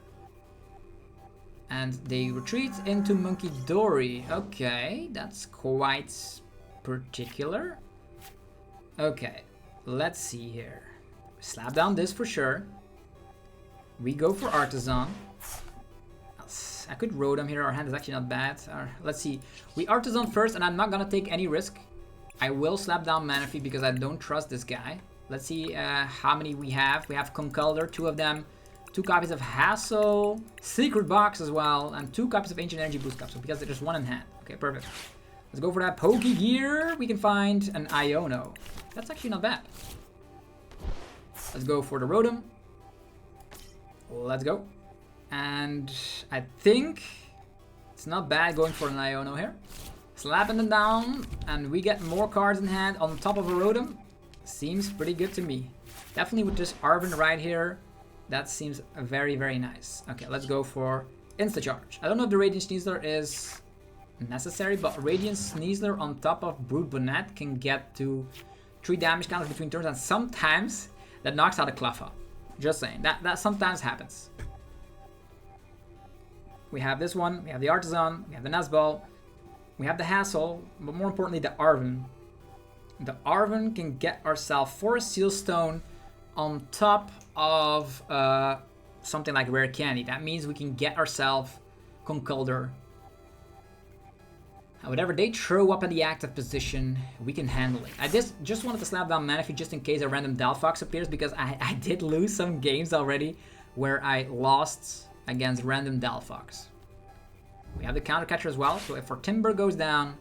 Speaker 1: And they retreat into Conkeldurr. Okay, that's quite particular. Okay, let's see here. Slap down this for sure. We go for Artisan. I could Rotom here, our hand is actually not bad. Let's see, we Artisan first and I'm not gonna take any risk. I will slap down Manaphy because I don't trust this guy. Let's see how many we have. We have Conkeldurr, 2 of them. 2 copies of Hassel, Secret Box as well, and 2 copies of Ancient Energy Boost Capsule because there's 1 in hand. Okay, perfect. Let's go for that Pokegear. We can find an Iono. That's actually not bad. Let's go for the Rotom. Let's go. And I think it's not bad going for an Iono here. Slapping them down, and we get more cards in hand on top of a Rotom. Seems pretty good to me. Definitely with this Arven right here. That seems very, very nice. Okay, let's go for Insta Charge. I don't know if the Radiant Sneasler is necessary, but Radiant Sneasler on top of Brute Bonnet can get to 3 damage counters between turns, and sometimes that knocks out a Cleffa. Just saying, that sometimes happens. We have this one, we have the Artisan, we have the Nazball, we have the Hassel, but more importantly the Arven. The Arven can get ourselves 4 Seal Stone on top of something like Rare Candy. That means we can get ourselves Conkeldurr. Whatever they throw up in the active position, we can handle it. I just wanted to slap down Manaphy just in case a random Delphox appears, because I did lose some games already where I lost against random Delphox. We have the counter catcher as well, so if our Timburr goes down,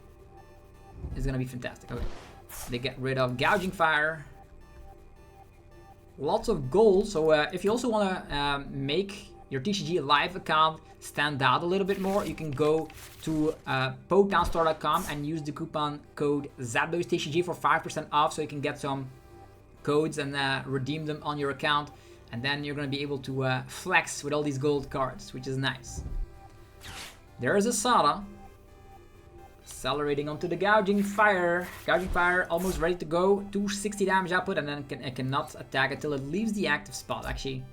Speaker 1: it's gonna be fantastic. Okay, they get rid of Gouging Fire. Lots of gold, so if you also want to make your TCG Live account stand out a little bit more, you can go to PokemonStore.com and use the coupon code ZapDoseTCG for 5% off, so you can get some codes and redeem them on your account, and then you're going to be able to flex with all these gold cards, which is nice. There is a Sada. Accelerating onto the Gouging Fire. Gouging Fire almost ready to go. 260 damage output, and then it cannot attack until it leaves the active spot. Actually,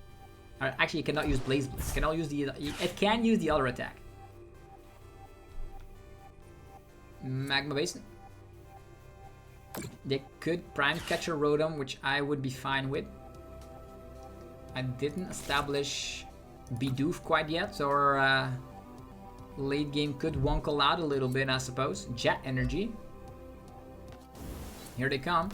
Speaker 1: it cannot use Blaze Blitz. It can use the other attack. Magma Basin. They could Prime Catcher Rotom, which I would be fine with. I didn't establish Bidoof quite yet, so our late game could wonkle out a little bit, I suppose. Jet Energy. Here they come.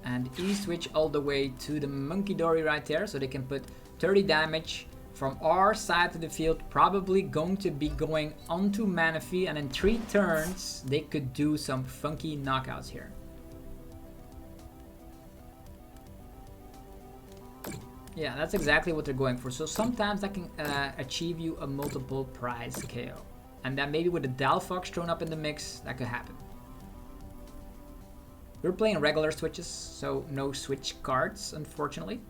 Speaker 1: And E-switch all the way to the Conkeldurr right there, so they can put 30 damage from our side of the field. Probably going to be going onto Manaphy, and in 3 turns they could do some funky knockouts here. Yeah, that's exactly what they're going for. So sometimes that can achieve you a multiple prize KO. And then maybe with the Delphox thrown up in the mix, that could happen. We're playing regular switches, so no switch cards, unfortunately.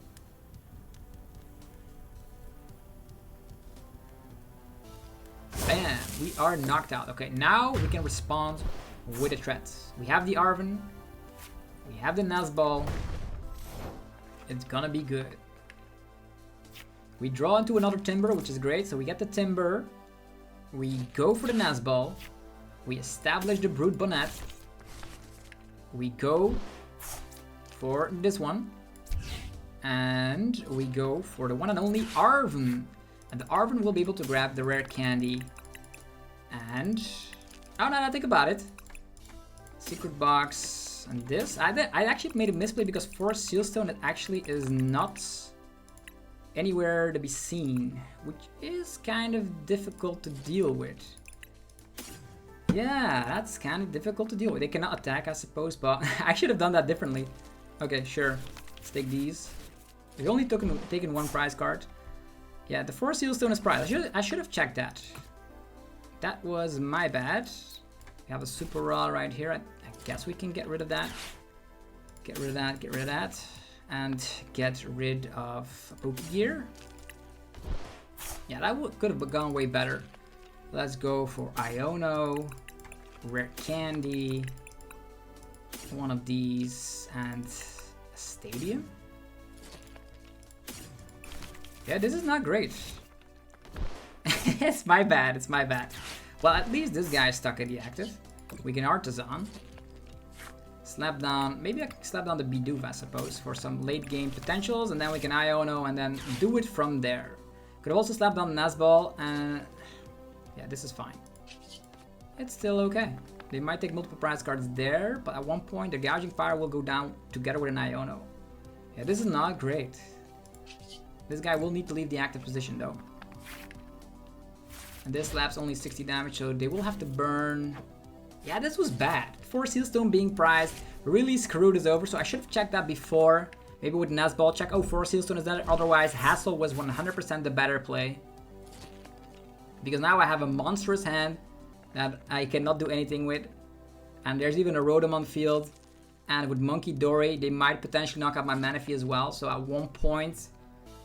Speaker 1: Bam! We are knocked out. Okay, now we can respond with a threat. We have the Arven. We have the Nazball. It's gonna be good. We draw into another Timburr, which is great. So we get the Timburr. We go for the Nazball. We establish the Brute Bonnet. We go for this one. And we go for the one and only Arven. And the Arven will be able to grab the Rare Candy. And... oh, now that I think about it. Secret Box. And this. I actually made a misplay because for Sealstone it actually is not anywhere to be seen, which is kind of difficult to deal with. Yeah, that's kind of difficult to deal with. They cannot attack, I suppose, but I should have done that differently. Okay, sure. Let's take these. We've only taken 1 prize card. Yeah, the 4 Sealstone is prize. I should have checked that. That was my bad. We have a Super Raw right here. I guess we can get rid of that. Get rid of that, get rid of that. And get rid of Pokegear. Yeah, that could have gone way better. Let's go for Iono, Rare Candy, one of these, and a Stadium. Yeah, this is not great. It's my bad, it's my bad. Well, at least this guy is stuck in the active. We can Artisan. Slap down, maybe I can slap down the Bidoof, I suppose, for some late game potentials, and then we can Iono and then do it from there. Could have also slapped down Nazball, and yeah, this is fine. It's still okay. They might take multiple prize cards there, but at one point the Gouging Fire will go down together with an Iono. Yeah, this is not great. This guy will need to leave the active position though. And this slaps only 60 damage, so they will have to burn. Yeah, this was bad. 4 Sealstone being prized really screwed us over, so I should have checked that before. Maybe with Nazball check, oh, 4 Sealstone is that, otherwise Hassel was 100% the better play. Because now I have a monstrous hand that I cannot do anything with. And there's even a Rotom on field. And with Monkey Dory, they might potentially knock out my Manaphy as well. So at one point,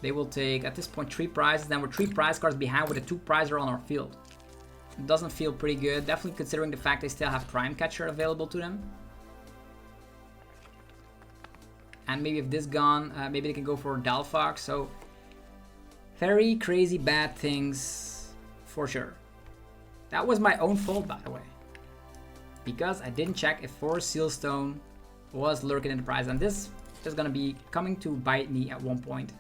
Speaker 1: they will take, at this point, 3 prizes. Then we're 3 prize cards behind with a 2 prizer on our field. It doesn't feel pretty good, definitely considering the fact they still have Prime Catcher available to them. And maybe if this gone, maybe they can go for Dalfox. So very crazy bad things for sure. That was my own fault, by the way, because I didn't check if 4 Sealstone was lurking in the prize, and this is gonna be coming to bite me at one point.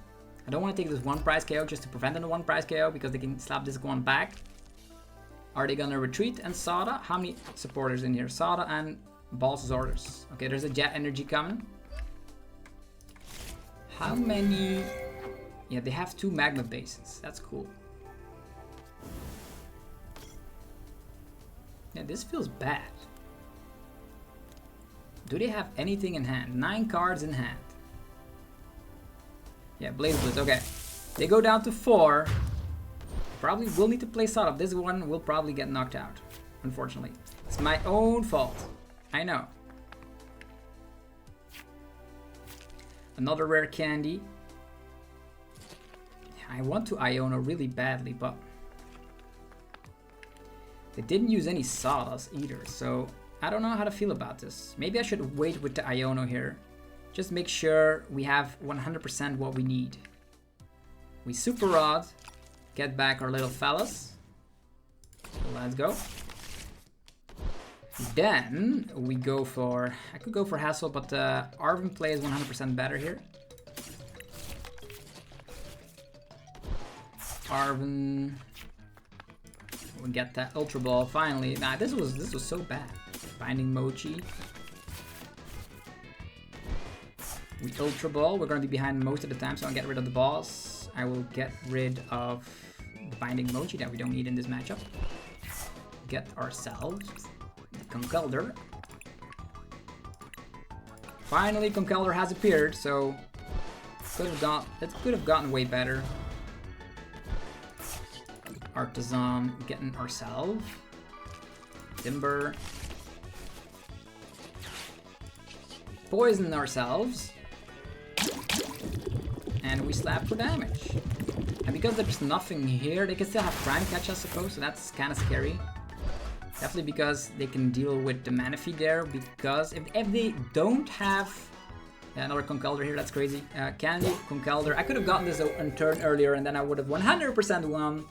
Speaker 1: I don't want to take this 1 prize KO just to prevent the 1 prize KO because they can slap this one back. Are they gonna retreat and Sada? How many supporters in here? Sada and Balls' orders. Okay, there's a Jet Energy coming. How many? Yeah, they have 2 Magma Basins. That's cool. Yeah, this feels bad. Do they have anything in hand? 9 cards in hand. Yeah, Blaze Blitz, okay. They go down to 4. Probably will need to play Sada. This one will probably get knocked out, unfortunately. It's my own fault. I know. Another Rare Candy. I want to Iono really badly, but they didn't use any Sadas either, so I don't know how to feel about this. Maybe I should wait with the Iono here. Just make sure we have 100% what we need. We Super Rod, get back our little fellas. Let's go. Then we go for, I could go for Hassel, but Arven play is 100% better here. Arven, we get that Ultra Ball finally. Nah, this was so bad. Binding Mochi. We Ultra Ball. We're gonna be behind most of the time, so I'll get rid of the boss. I will get rid of the Binding Mochi that we don't need in this matchup. Get ourselves the Conkeldurr. Finally, Conkeldurr has appeared, so it could have gotten way better. Artisan getting ourselves. Timburr. Poison ourselves. And we slap for damage. And because there's nothing here, they can still have Prime Catch, I suppose, so that's kind of scary. Definitely because they can deal with the Manaphy there, because if they don't have... Yeah, another Conkeldurr here, that's crazy. Candy, Conkeldurr. I could have gotten this on turn earlier and then I would have 100% won.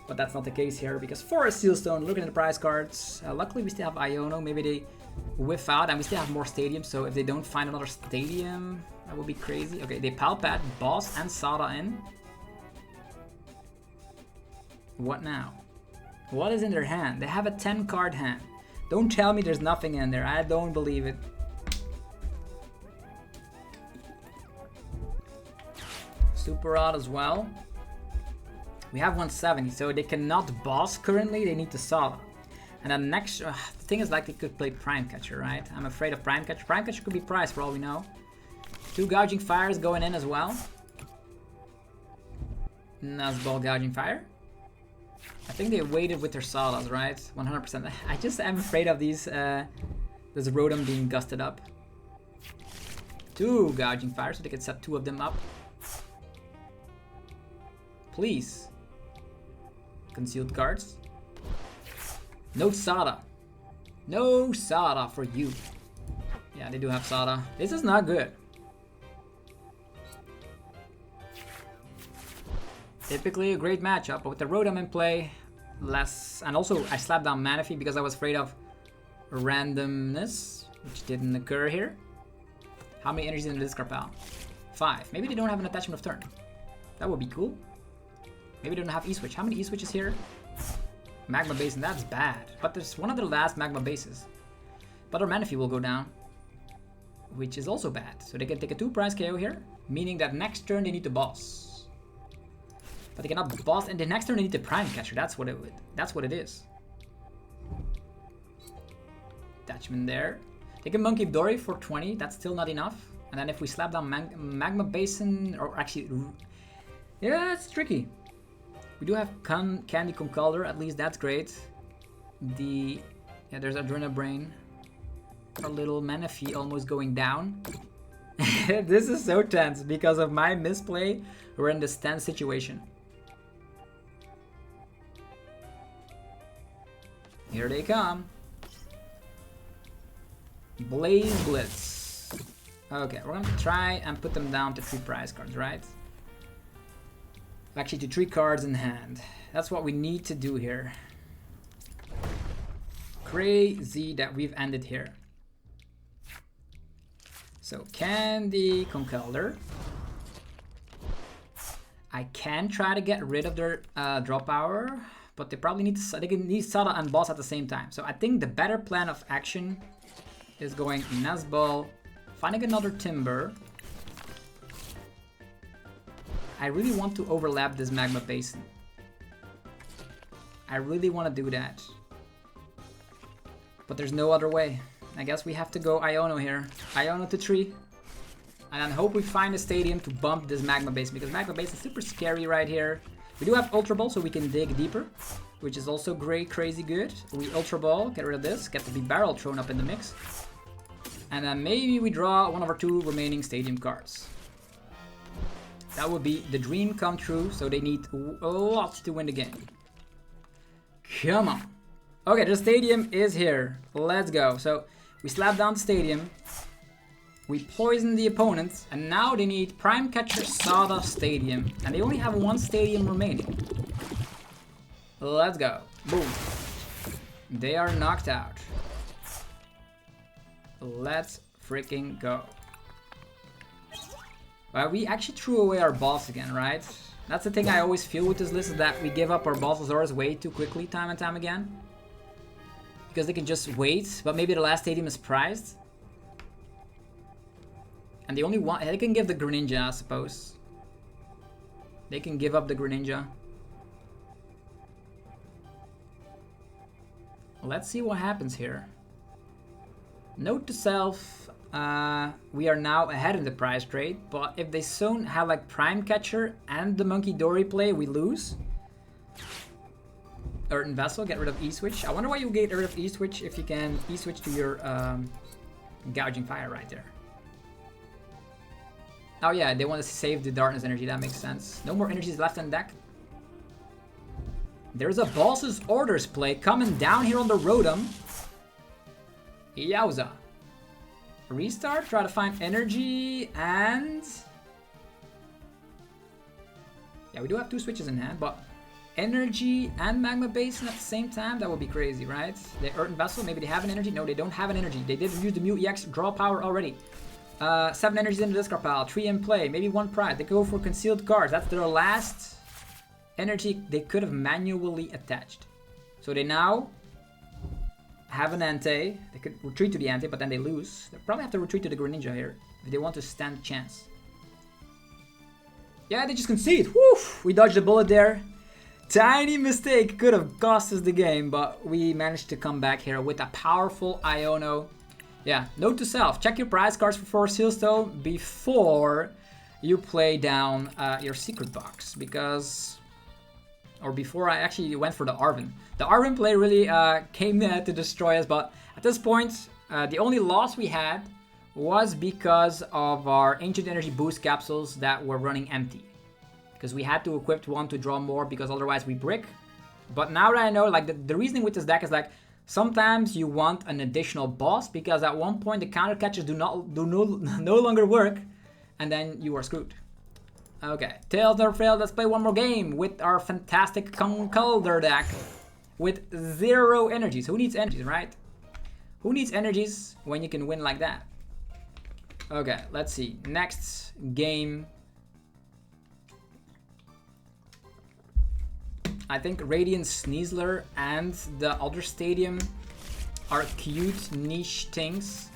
Speaker 1: But that's not the case here, because for a Sealstone, looking at the prize cards, luckily we still have Iono. Maybe they whiff out and we still have more stadiums, so if they don't find another stadium, that would be crazy. Okay, they Pal Pad, Boss and Sada in. What now? What is in their hand? They have a 10 card hand. Don't tell me there's nothing in there. I don't believe it. Super Rod as well. We have 170, so they cannot boss currently. They need to Sada. And then next, the thing is, like, they could play Prime Catcher, right? I'm afraid of Prime Catcher. Prime Catcher could be priced for all we know. 2 Gouging Fires going in as well. Nazball Gouging Fire. I think they waited with their Sadas, right? 100%. I just am afraid of these, this Rotom being gusted up. 2 Gouging Fires, so they can set 2 of them up. Please. Concealed cards. No Sada. No Sada for you. Yeah, they do have Sada. This is not good. Typically a great matchup, but with the Rotom in play, less. And also, I slapped down Manaphy because I was afraid of randomness, which didn't occur here. How many energies in the discard pile? 5. Maybe they don't have an attachment of turn. That would be cool. Maybe they don't have E-Switch. How many E-Switches here? Magma Basin, that's bad. But there's one of the last Magma Bases. But our Manaphy will go down, which is also bad. So they can take a 2 prize KO here, meaning that next turn they need to boss. But they cannot boss, and the next turn they need to Prime Catcher. That's what it is. Attachment there. Take a Monkey Dory for 20. That's still not enough. And then if we slap down Magma Basin, or actually, yeah, it's tricky. We do have Candy Conkeldurr, at least that's great. Yeah, there's Adrena Brain. Our little Manaphy almost going down. This is so tense because of my misplay. We're in this tense situation. Here they come. Blaze Blitz. Okay, we're gonna try and put them down to 3 prize cards, right? Actually, to 3 cards in hand. That's what we need to do here. Crazy that we've ended here. So, Candy Conkeldurr. I can try to get rid of their draw power, but they probably need to, they can need Sada and Boss at the same time. So I think the better plan of action is going Nazball, finding another Timburr. I really want to overlap this Magma Basin. I really want to do that. But there's no other way. I guess we have to go Iono here. Iono to 3. And then hope we find a stadium to bump this Magma Basin, because Magma Basin is super scary right here. We do have Ultra Ball, so we can dig deeper, which is also great, crazy good. We Ultra Ball, get rid of this, get the Bibarel thrown up in the mix. And then maybe we draw one of our 2 remaining stadium cards. That would be the dream come true, so they need a lot to win the game. Come on. Okay, the stadium is here. Let's go. So we slap down the stadium. We poison the opponent, and now they need Prime Catcher Sada Stadium. And they only have 1 stadium remaining. Let's go. Boom. They are knocked out. Let's freaking go. We actually threw away our boss again, right? That's the thing I always feel with this list, is that we give up our Bossasaurus way too quickly time and time again. Because they can just wait, but maybe the last stadium is prized. And they only want, they can give the Greninja, I suppose. They can give up the Greninja. Let's see what happens here. Note to self, we are now ahead in the prize trade, but if they soon have like Prime Catcher and the Monkey Dory play, we lose. Earthen Vessel, get rid of E-Switch. I wonder why you get rid of E-Switch if you can E-Switch to your Gouging Fire right there. Oh yeah, they want to save the Darkness energy, that makes sense. No more energies left in deck. There's a Boss's Orders play coming down here on the Rotom. Yowza. Restart, try to find energy, and... yeah, we do have 2 switches in hand, but energy and Magma Basin at the same time, that would be crazy, right? The Earthen Vessel, maybe they have an energy. No, they don't have an energy. They did use the Mew EX draw power already. 7 energies in the discard pile, 3 in play, maybe 1 prize. They go for concealed cards. That's their last energy they could have manually attached. So they now have an Ante. They could retreat to the Ante, but then they lose. They probably have to retreat to the Greninja here if they want to stand a chance. Yeah, they just concede. Woo! We dodged a bullet there. Tiny mistake could have cost us the game, but we managed to come back here with a powerful Iono. Yeah, note to self, check your prize cards for Sealstone before you play down your secret box, because... or before I actually went for the Arven. The Arven play really came to destroy us, but at this point, the only loss we had was because of our Ancient Energy boost capsules that were running empty. Because we had to equip 1 to draw more, because otherwise we brick. But now that I know, like the reasoning with this deck is like, sometimes you want an additional boss, because at one point the counter catches no longer work, and then you are screwed. Okay, Tails never failed. Let's play one more game with our fantastic Conkeldurr deck. with 0 energies. Who needs energies, right? Who needs energies when you can win like that? Okay, let's see. Next game. I think Radiant Sneasler and the other stadium are cute niche things,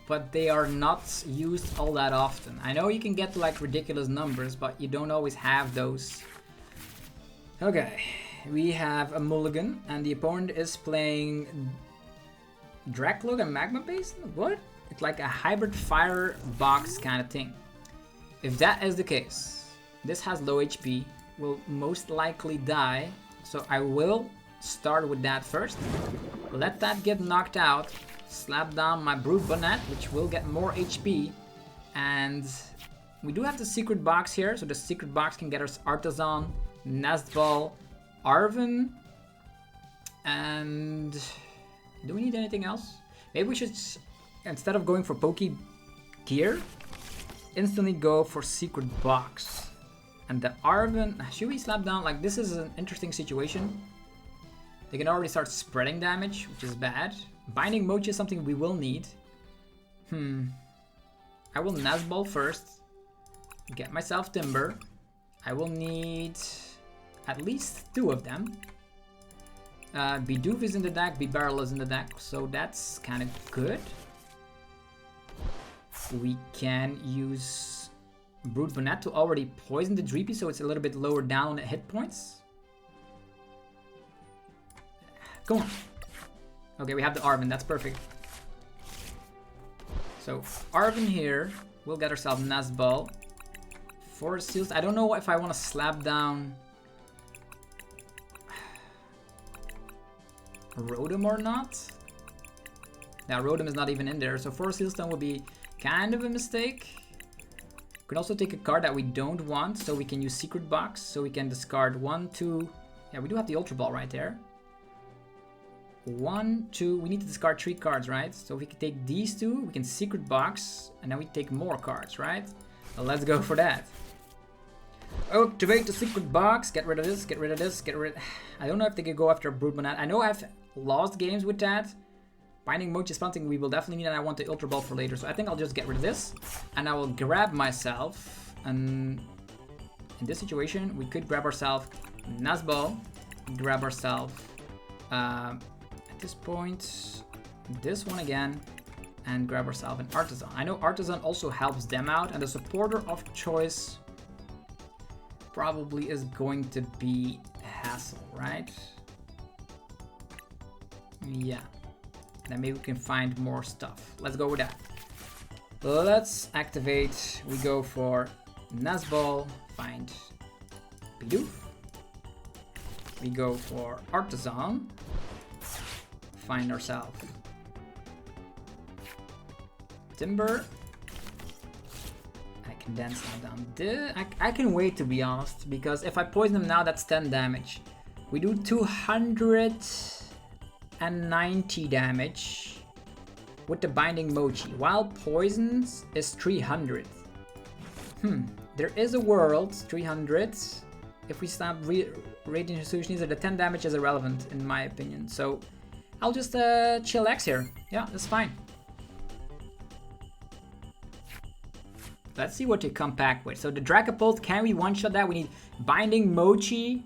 Speaker 1: but they are not used all that often. I know you can get to like ridiculous numbers, but you don't always have those. Okay, we have a mulligan, and the opponent is playing Dracloak and Magma Base? What? It's like a hybrid firebox kind of thing. If that is the case, this has low HP, will most likely die, so I will start with that first. Let that get knocked out, slap down my Brute Bonnet, which will get more HP, and we do have the secret box here, so the secret box can get us Artisan, Nestball, Arven, and do we need anything else? Maybe we should, instead of going for Poke Gear, instantly go for secret box. And the Arven, should we slap down? Like, this is an interesting situation. They can already start spreading damage, which is bad. Binding Mochi is something we will need. I will Nestball first. Get myself Timburr. I will need at least 2 of them. Bidoof is in the deck, Bibarel is in the deck, so that's kind of good. We can use Brute Bonnet to already poison the Dreepy, so it's a little bit lower down on the hit points. Come on. Okay, we have the Arven, that's perfect. So, Arven here, we'll get ourselves Nestball. Forest Seals, I don't know if I want to slap down Rotom or not. Now Rotom is not even in there, so Forest Sealstone would be kind of a mistake. We can also take a card that we don't want, so we can use Secret Box, so we can discard 1, 2. Yeah, we do have the Ultra Ball right there. 1, 2, we need to discard 3 cards, right? So if we can take these 2, we can Secret Box, and then we take more cards, right? So let's go for that. Activate the Secret Box, get rid of this, get rid of this, get rid... I don't know if they could go after Brute Bonnet. I know I've lost games with that. Binding Mochi is something we will definitely need, and I want the Ultra Ball for later. So I think I'll just get rid of this, and I will grab myself. And in this situation, we could grab ourselves Nestball, grab ourselves, at this point, this one again, and grab ourselves an Artisan. I know Artisan also helps them out, and the supporter of choice probably is going to be Hassel, right? Yeah. Then maybe we can find more stuff. Let's go with that. Let's activate. We go for Nestball, find Bidoof. We go for Artisan, find ourselves Timburr. I can then slow down. I can wait, to be honest, because if I poison him now, that's 10 damage. We do 290 damage with the Binding Mochi, while poisons is 300. There is a world 300. If we stop Radiant Hisuian, the 10 damage is irrelevant in my opinion. So I'll just chillax here. Yeah, that's fine. Let's see what they come back with. So the Dragapult, can we one-shot that? We need Binding Mochi.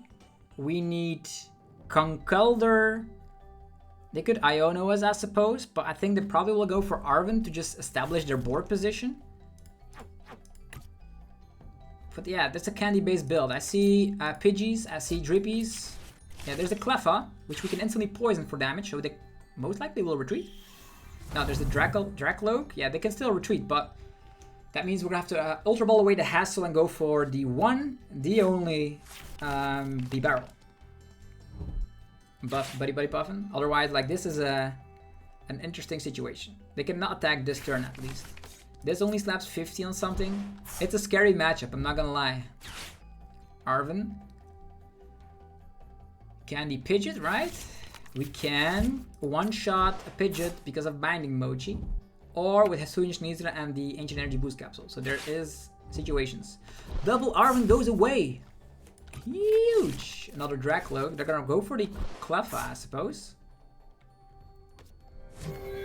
Speaker 1: We need Conkeldurr. They could Iono us, I suppose, but I think they probably will go for Arven to just establish their board position. But yeah, that's a candy-based build. I see Pidgeys, I see Drippies. Yeah, there's a Cleffa, which we can instantly poison for damage, so they most likely will retreat. Now there's the Dracloak. Yeah, they can still retreat, but that means we're gonna have to Ultra Ball away the Hassel and go for the one, the only Bibarel. Buff, buddy puffin. Otherwise, like, this is an interesting situation. They cannot attack this turn at least. This only slaps 50 on something. It's a scary matchup, I'm not gonna lie. Arven. Candy Pidgeot, right? We can one-shot a Pidgeot because of Binding Mochi. Or with Hisuian Sneasler and the Ancient Energy Boost Capsule. So there is situations. Double Arven goes away. Huge! Another Dracloak. They're gonna go for the Cleffa, I suppose.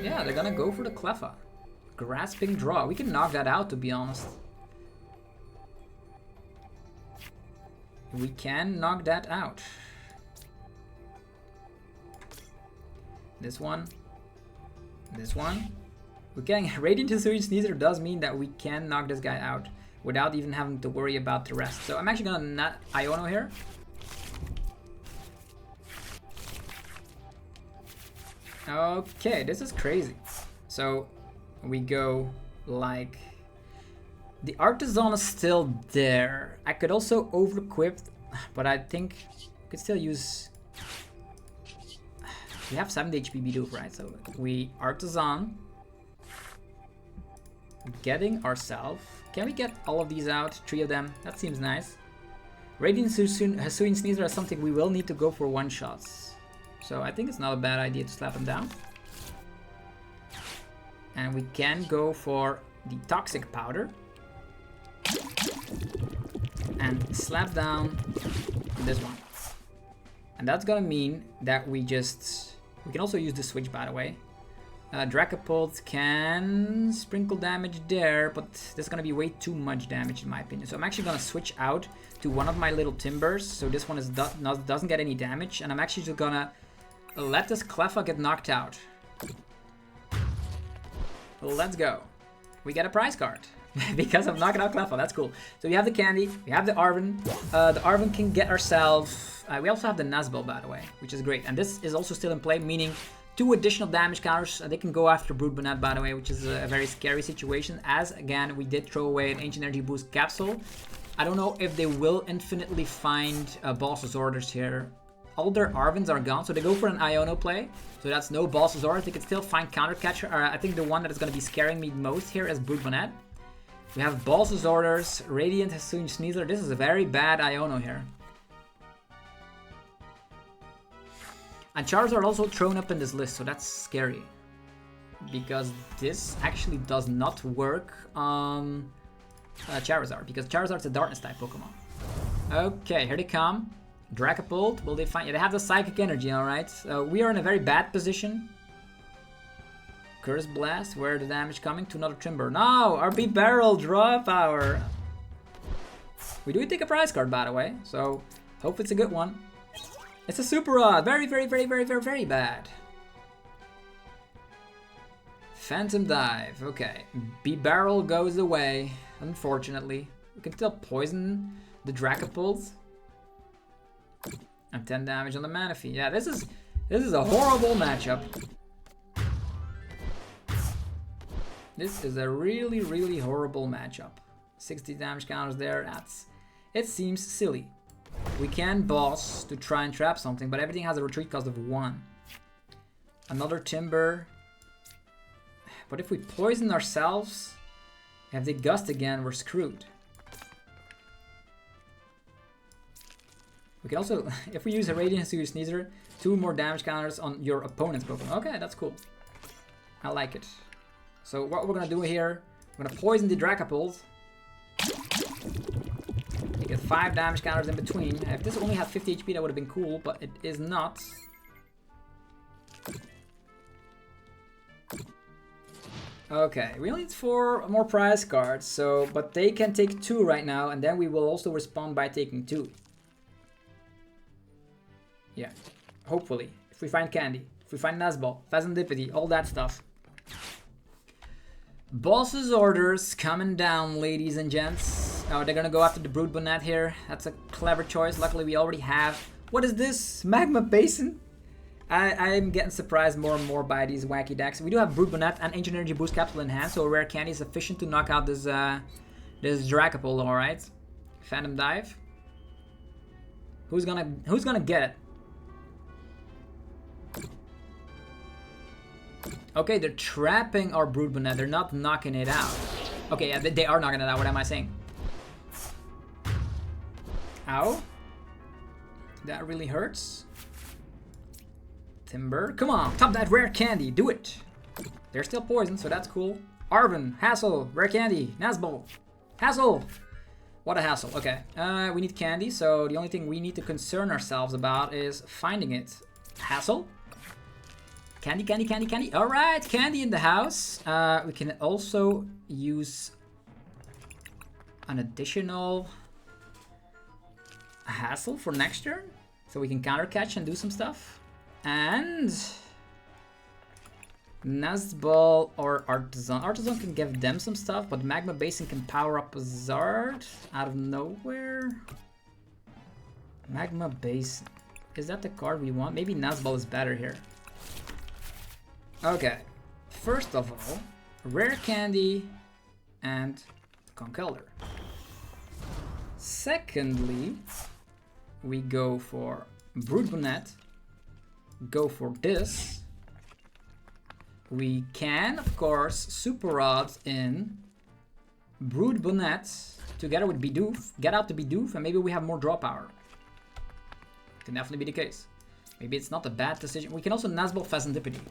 Speaker 1: Yeah, they're gonna go for the Cleffa. Grasping Draw. We can knock that out, to be honest. We can knock that out. This one. This one. We're getting Radiant Hisuian Sneasler does mean that we can knock this guy out without even having to worry about the rest. So I'm actually gonna nut Iono here. Okay, this is crazy. So we go like... The Artisan is still there. I could also overequip, but I think I could still use... We have 70 HP Bidoof, right? So we Artisan. Getting ourselves... Can we get all of these out? 3 of them. That seems nice. Radiant Hisuian Sneasler is something we will need to go for one-shots. So I think it's not a bad idea to slap him down. And we can go for the Toxic Powder. And slap down this one. And that's gonna mean that we just... We can also use the switch, by the way. Dragapult can sprinkle damage there, but this is gonna be way too much damage in my opinion. So I'm actually gonna switch out to one of my little Timburrs, so this one is doesn't get any damage, and I'm actually just gonna let this Cleffa get knocked out. Let's go. We get a prize card because I'm knocking out Cleffa. That's cool. So we have the candy, we have the Arven. The Arven can get ourselves. We also have the Nazbel, by the way, which is great, and this is also still in play, meaning 2 additional damage counters. They can go after Brute Bonnet, by the way, which is a very scary situation, as again we did throw away an Ancient Energy Boost capsule. I don't know if they will infinitely find Boss's Orders here. All their Arvens are gone, so they go for an Iono play. So that's no Boss's Orders. They can still find Counter Catcher. I think the one that is going to be scaring me most here is Brute Bonnet. We have Boss's Orders, Radiant Hisuian Sneasler. This is a very bad Iono here. And Charizard also thrown up in this list, so that's scary. Because this actually does not work on Charizard, because Charizard's a Darkness type Pokemon. Okay, here they come. Dragapult, will they find... Yeah, they have the Psychic Energy, alright. We are in a very bad position. Curse Blast, where the damage coming to another Timburr. No, our Bibarel draw power. We do take a prize card, by the way, so hope it's a good one. It's a Super Rod. Very, very, very, very, very, very bad. Phantom Dive. Okay. Bibarel goes away, unfortunately. We can still poison the Dragapult. And 10 damage on the Manaphy. Yeah, this is a horrible matchup. This is a really, really horrible matchup. 60 damage counters there. It seems silly. We can boss to try and trap something, but everything has a retreat cost of 1. Another Timburr. But if we poison ourselves, if they gust again, we're screwed. We can also, if we use a Radiant Hisuian Sneasler, 2 more damage counters on your opponent's Pokemon. Okay, that's cool. I like it. So what we're gonna do here, we're gonna poison the Dragapult. Get 5 damage counters in between. If this only had 50 HP, that would have been cool, but it is not. Okay, we only need 4 more prize cards, so but they can take 2 right now, and then we will also respond by taking 2. Yeah, hopefully. If we find candy, if we find Nazbel, Fezandipiti, all that stuff. Boss's Orders coming down, ladies and gents. Oh, they're gonna go after the Brute Bonnet here. That's a clever choice. Luckily, we already have... What is this? Magma Basin? I'm getting surprised more and more by these wacky decks. We do have Brute Bonnet and Ancient Energy Boost Capsule in hand, so Rare Candy is sufficient to knock out this this Dragapult, alright. Phantom Dive. Who's gonna get it? Okay, they're trapping our Brute Bonnet. They're not knocking it out. Okay, yeah, they are knocking it out. What am I saying? Ow. That really hurts. Timburr. Come on, top that Rare Candy. Do it. They're still poisoned, so that's cool. Arven, Hassel, Rare Candy, Nazbel, Hassel. What a hassle. Okay, we need candy, so the only thing we need to concern ourselves about is finding it. Hassel? Candy, candy, candy, candy. All right, candy in the house. We can also use an additional Hassel for next turn, so we can counter catch and do some stuff. And Nestball or Artisan. Artisan can give them some stuff, but Magma Basin can power up a Zard out of nowhere. Magma Basin. Is that the card we want? Maybe Nestball is better here. Okay. First of all, Rare Candy and Conkeldurr. Secondly, we go for Brute Bonnet. Go for this. We can, of course, Super Rod in Brute Bonnet together with Bidoof. Get out the Bidoof and maybe we have more draw power. Can definitely be the case. Maybe it's not a bad decision. We can also Nestball Fezandipiti.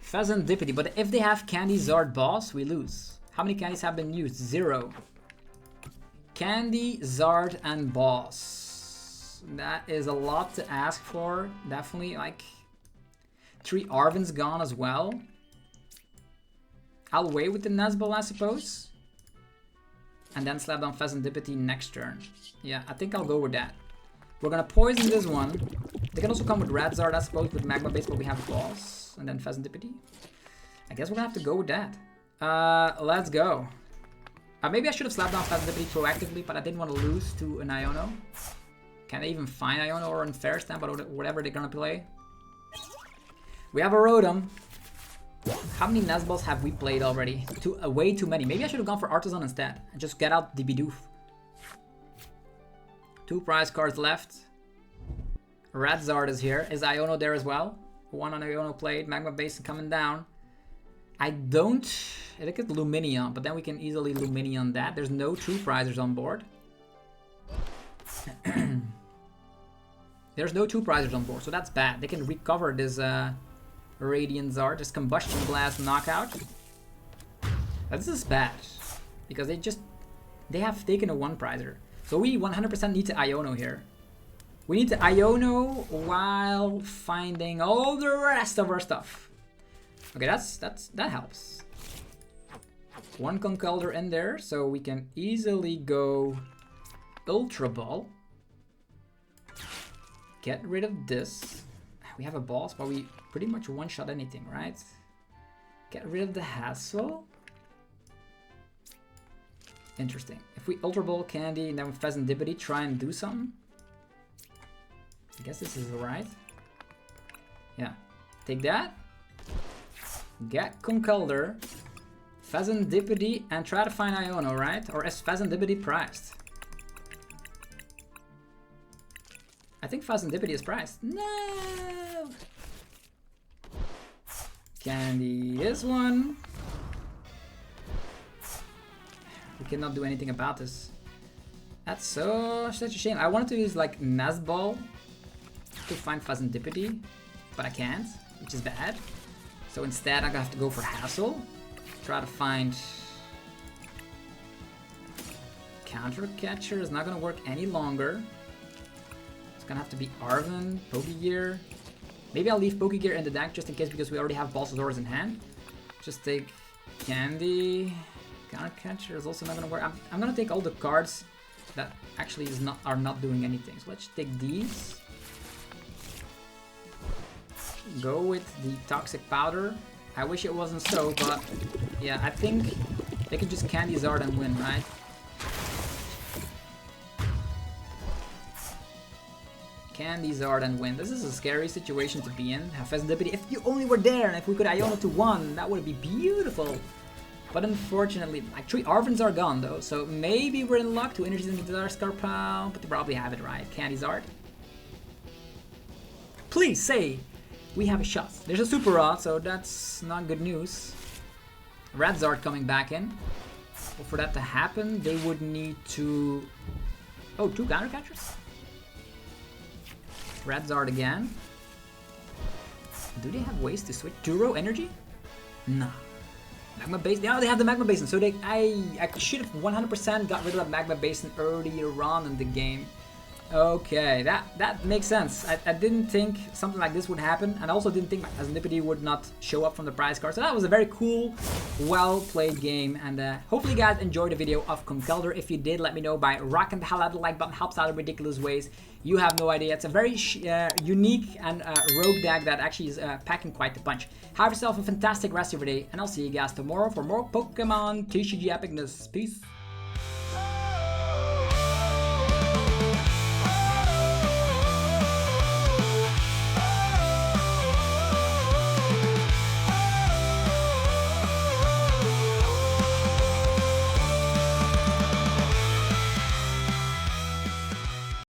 Speaker 1: Fezandipiti, but if they have Candy, Zard, Boss, we lose. How many candies have been used? 0. Candy, Zard, and Boss. That is a lot to ask for. Definitely, like 3 Arvens gone as well. I'll wait with the Nestball, I suppose. And then slap down Fezandipiti next turn. Yeah, I think I'll go with that. We're gonna poison this one. They can also come with Radzard, I suppose, with Magma Base, but we have Boss. And then Fezandipiti. I guess we're gonna have to go with that. Let's go. Maybe I should have slapped down Fezandipiti proactively, but I didn't want to lose to an Iono. Can they even find Iono or Unfair Stamp or whatever they're gonna play? We have a Rotom. How many Nestballs have we played already? Way too many. Maybe I should have gone for Artisan instead and just get out the Bidoof. 2 prize cards left. Radzard is here. Is Iono there as well? 1 on Iono played. Magma Basin coming down. I think it's Luminion, but then we can easily Luminion that. There's no 2 prizers on board. There's no 2 prizers on board, so that's bad. They can recover this Radiant Zard, this Combustion Blast knockout. But this is bad, because they have taken a 1 prizer. So we 100% need to Iono here. We need to Iono while finding all the rest of our stuff. Okay, that helps. 1 Conkeldurr in there, so we can easily go Ultra Ball. Get rid of this. We have a Boss, but we pretty much one-shot anything, right? Get rid of the Hassel. Interesting. If we Ultra Ball Candy and then with Fezandipiti try and do something. I guess this is alright. Yeah. Take that. Get Conkeldurr. Fezandipiti and try to find Iono, right? Or is Fezandipiti priced? I think Fezandipiti is priced. No! Candy this one. We cannot do anything about this. That's such a shame. I wanted to use like Nestball to find Fezandipiti, but I can't, which is bad. So instead I'm gonna have to go for Hassel. Try to find Counter Catcher is not gonna work any longer. It's gonna have to be Arven, Pokegear. Maybe I'll leave Pokegear in the deck just in case because we already have Balsador's in hand. Just take Candy. Counter Catcher is also not gonna work. I'm gonna take all the cards that actually are not doing anything. So let's take these. Go with the Toxic Powder. I wish it wasn't so, but yeah, I think they can just Candy Zard and win, right? Candy Zard and win. This is a scary situation to be in. Have Fezandipiti. If you only were there and if we could Iono to 1, that would be beautiful. But unfortunately, like 3 Arvens are gone though, so maybe we're in luck to energies into the Scarpal, but they probably have it right. Candy Zard. Please say we have a shot. There's a Super Rod, so that's not good news. Radzard coming back in. But for that to happen, they would need to... Oh, 2 counter catchers? Radzard again. Do they have ways to switch? Duro Energy? Nah. Magma Basin. Yeah, they have the Magma Basin. So I should have 100% got rid of that Magma Basin earlier on in the game. Okay, that makes sense. I didn't think something like this would happen, and I also didn't think my Fezandipiti would not show up from the prize card. So that was a very cool, well-played game, and hopefully you guys enjoyed the video of Conkeldurr. If you did, let me know by rocking the hell out of the like button. Helps out in ridiculous ways. You have no idea. It's a very unique and rogue deck that actually is packing quite the punch. Have yourself a fantastic rest of your day, and I'll see you guys tomorrow for more Pokemon TCG epicness. Peace.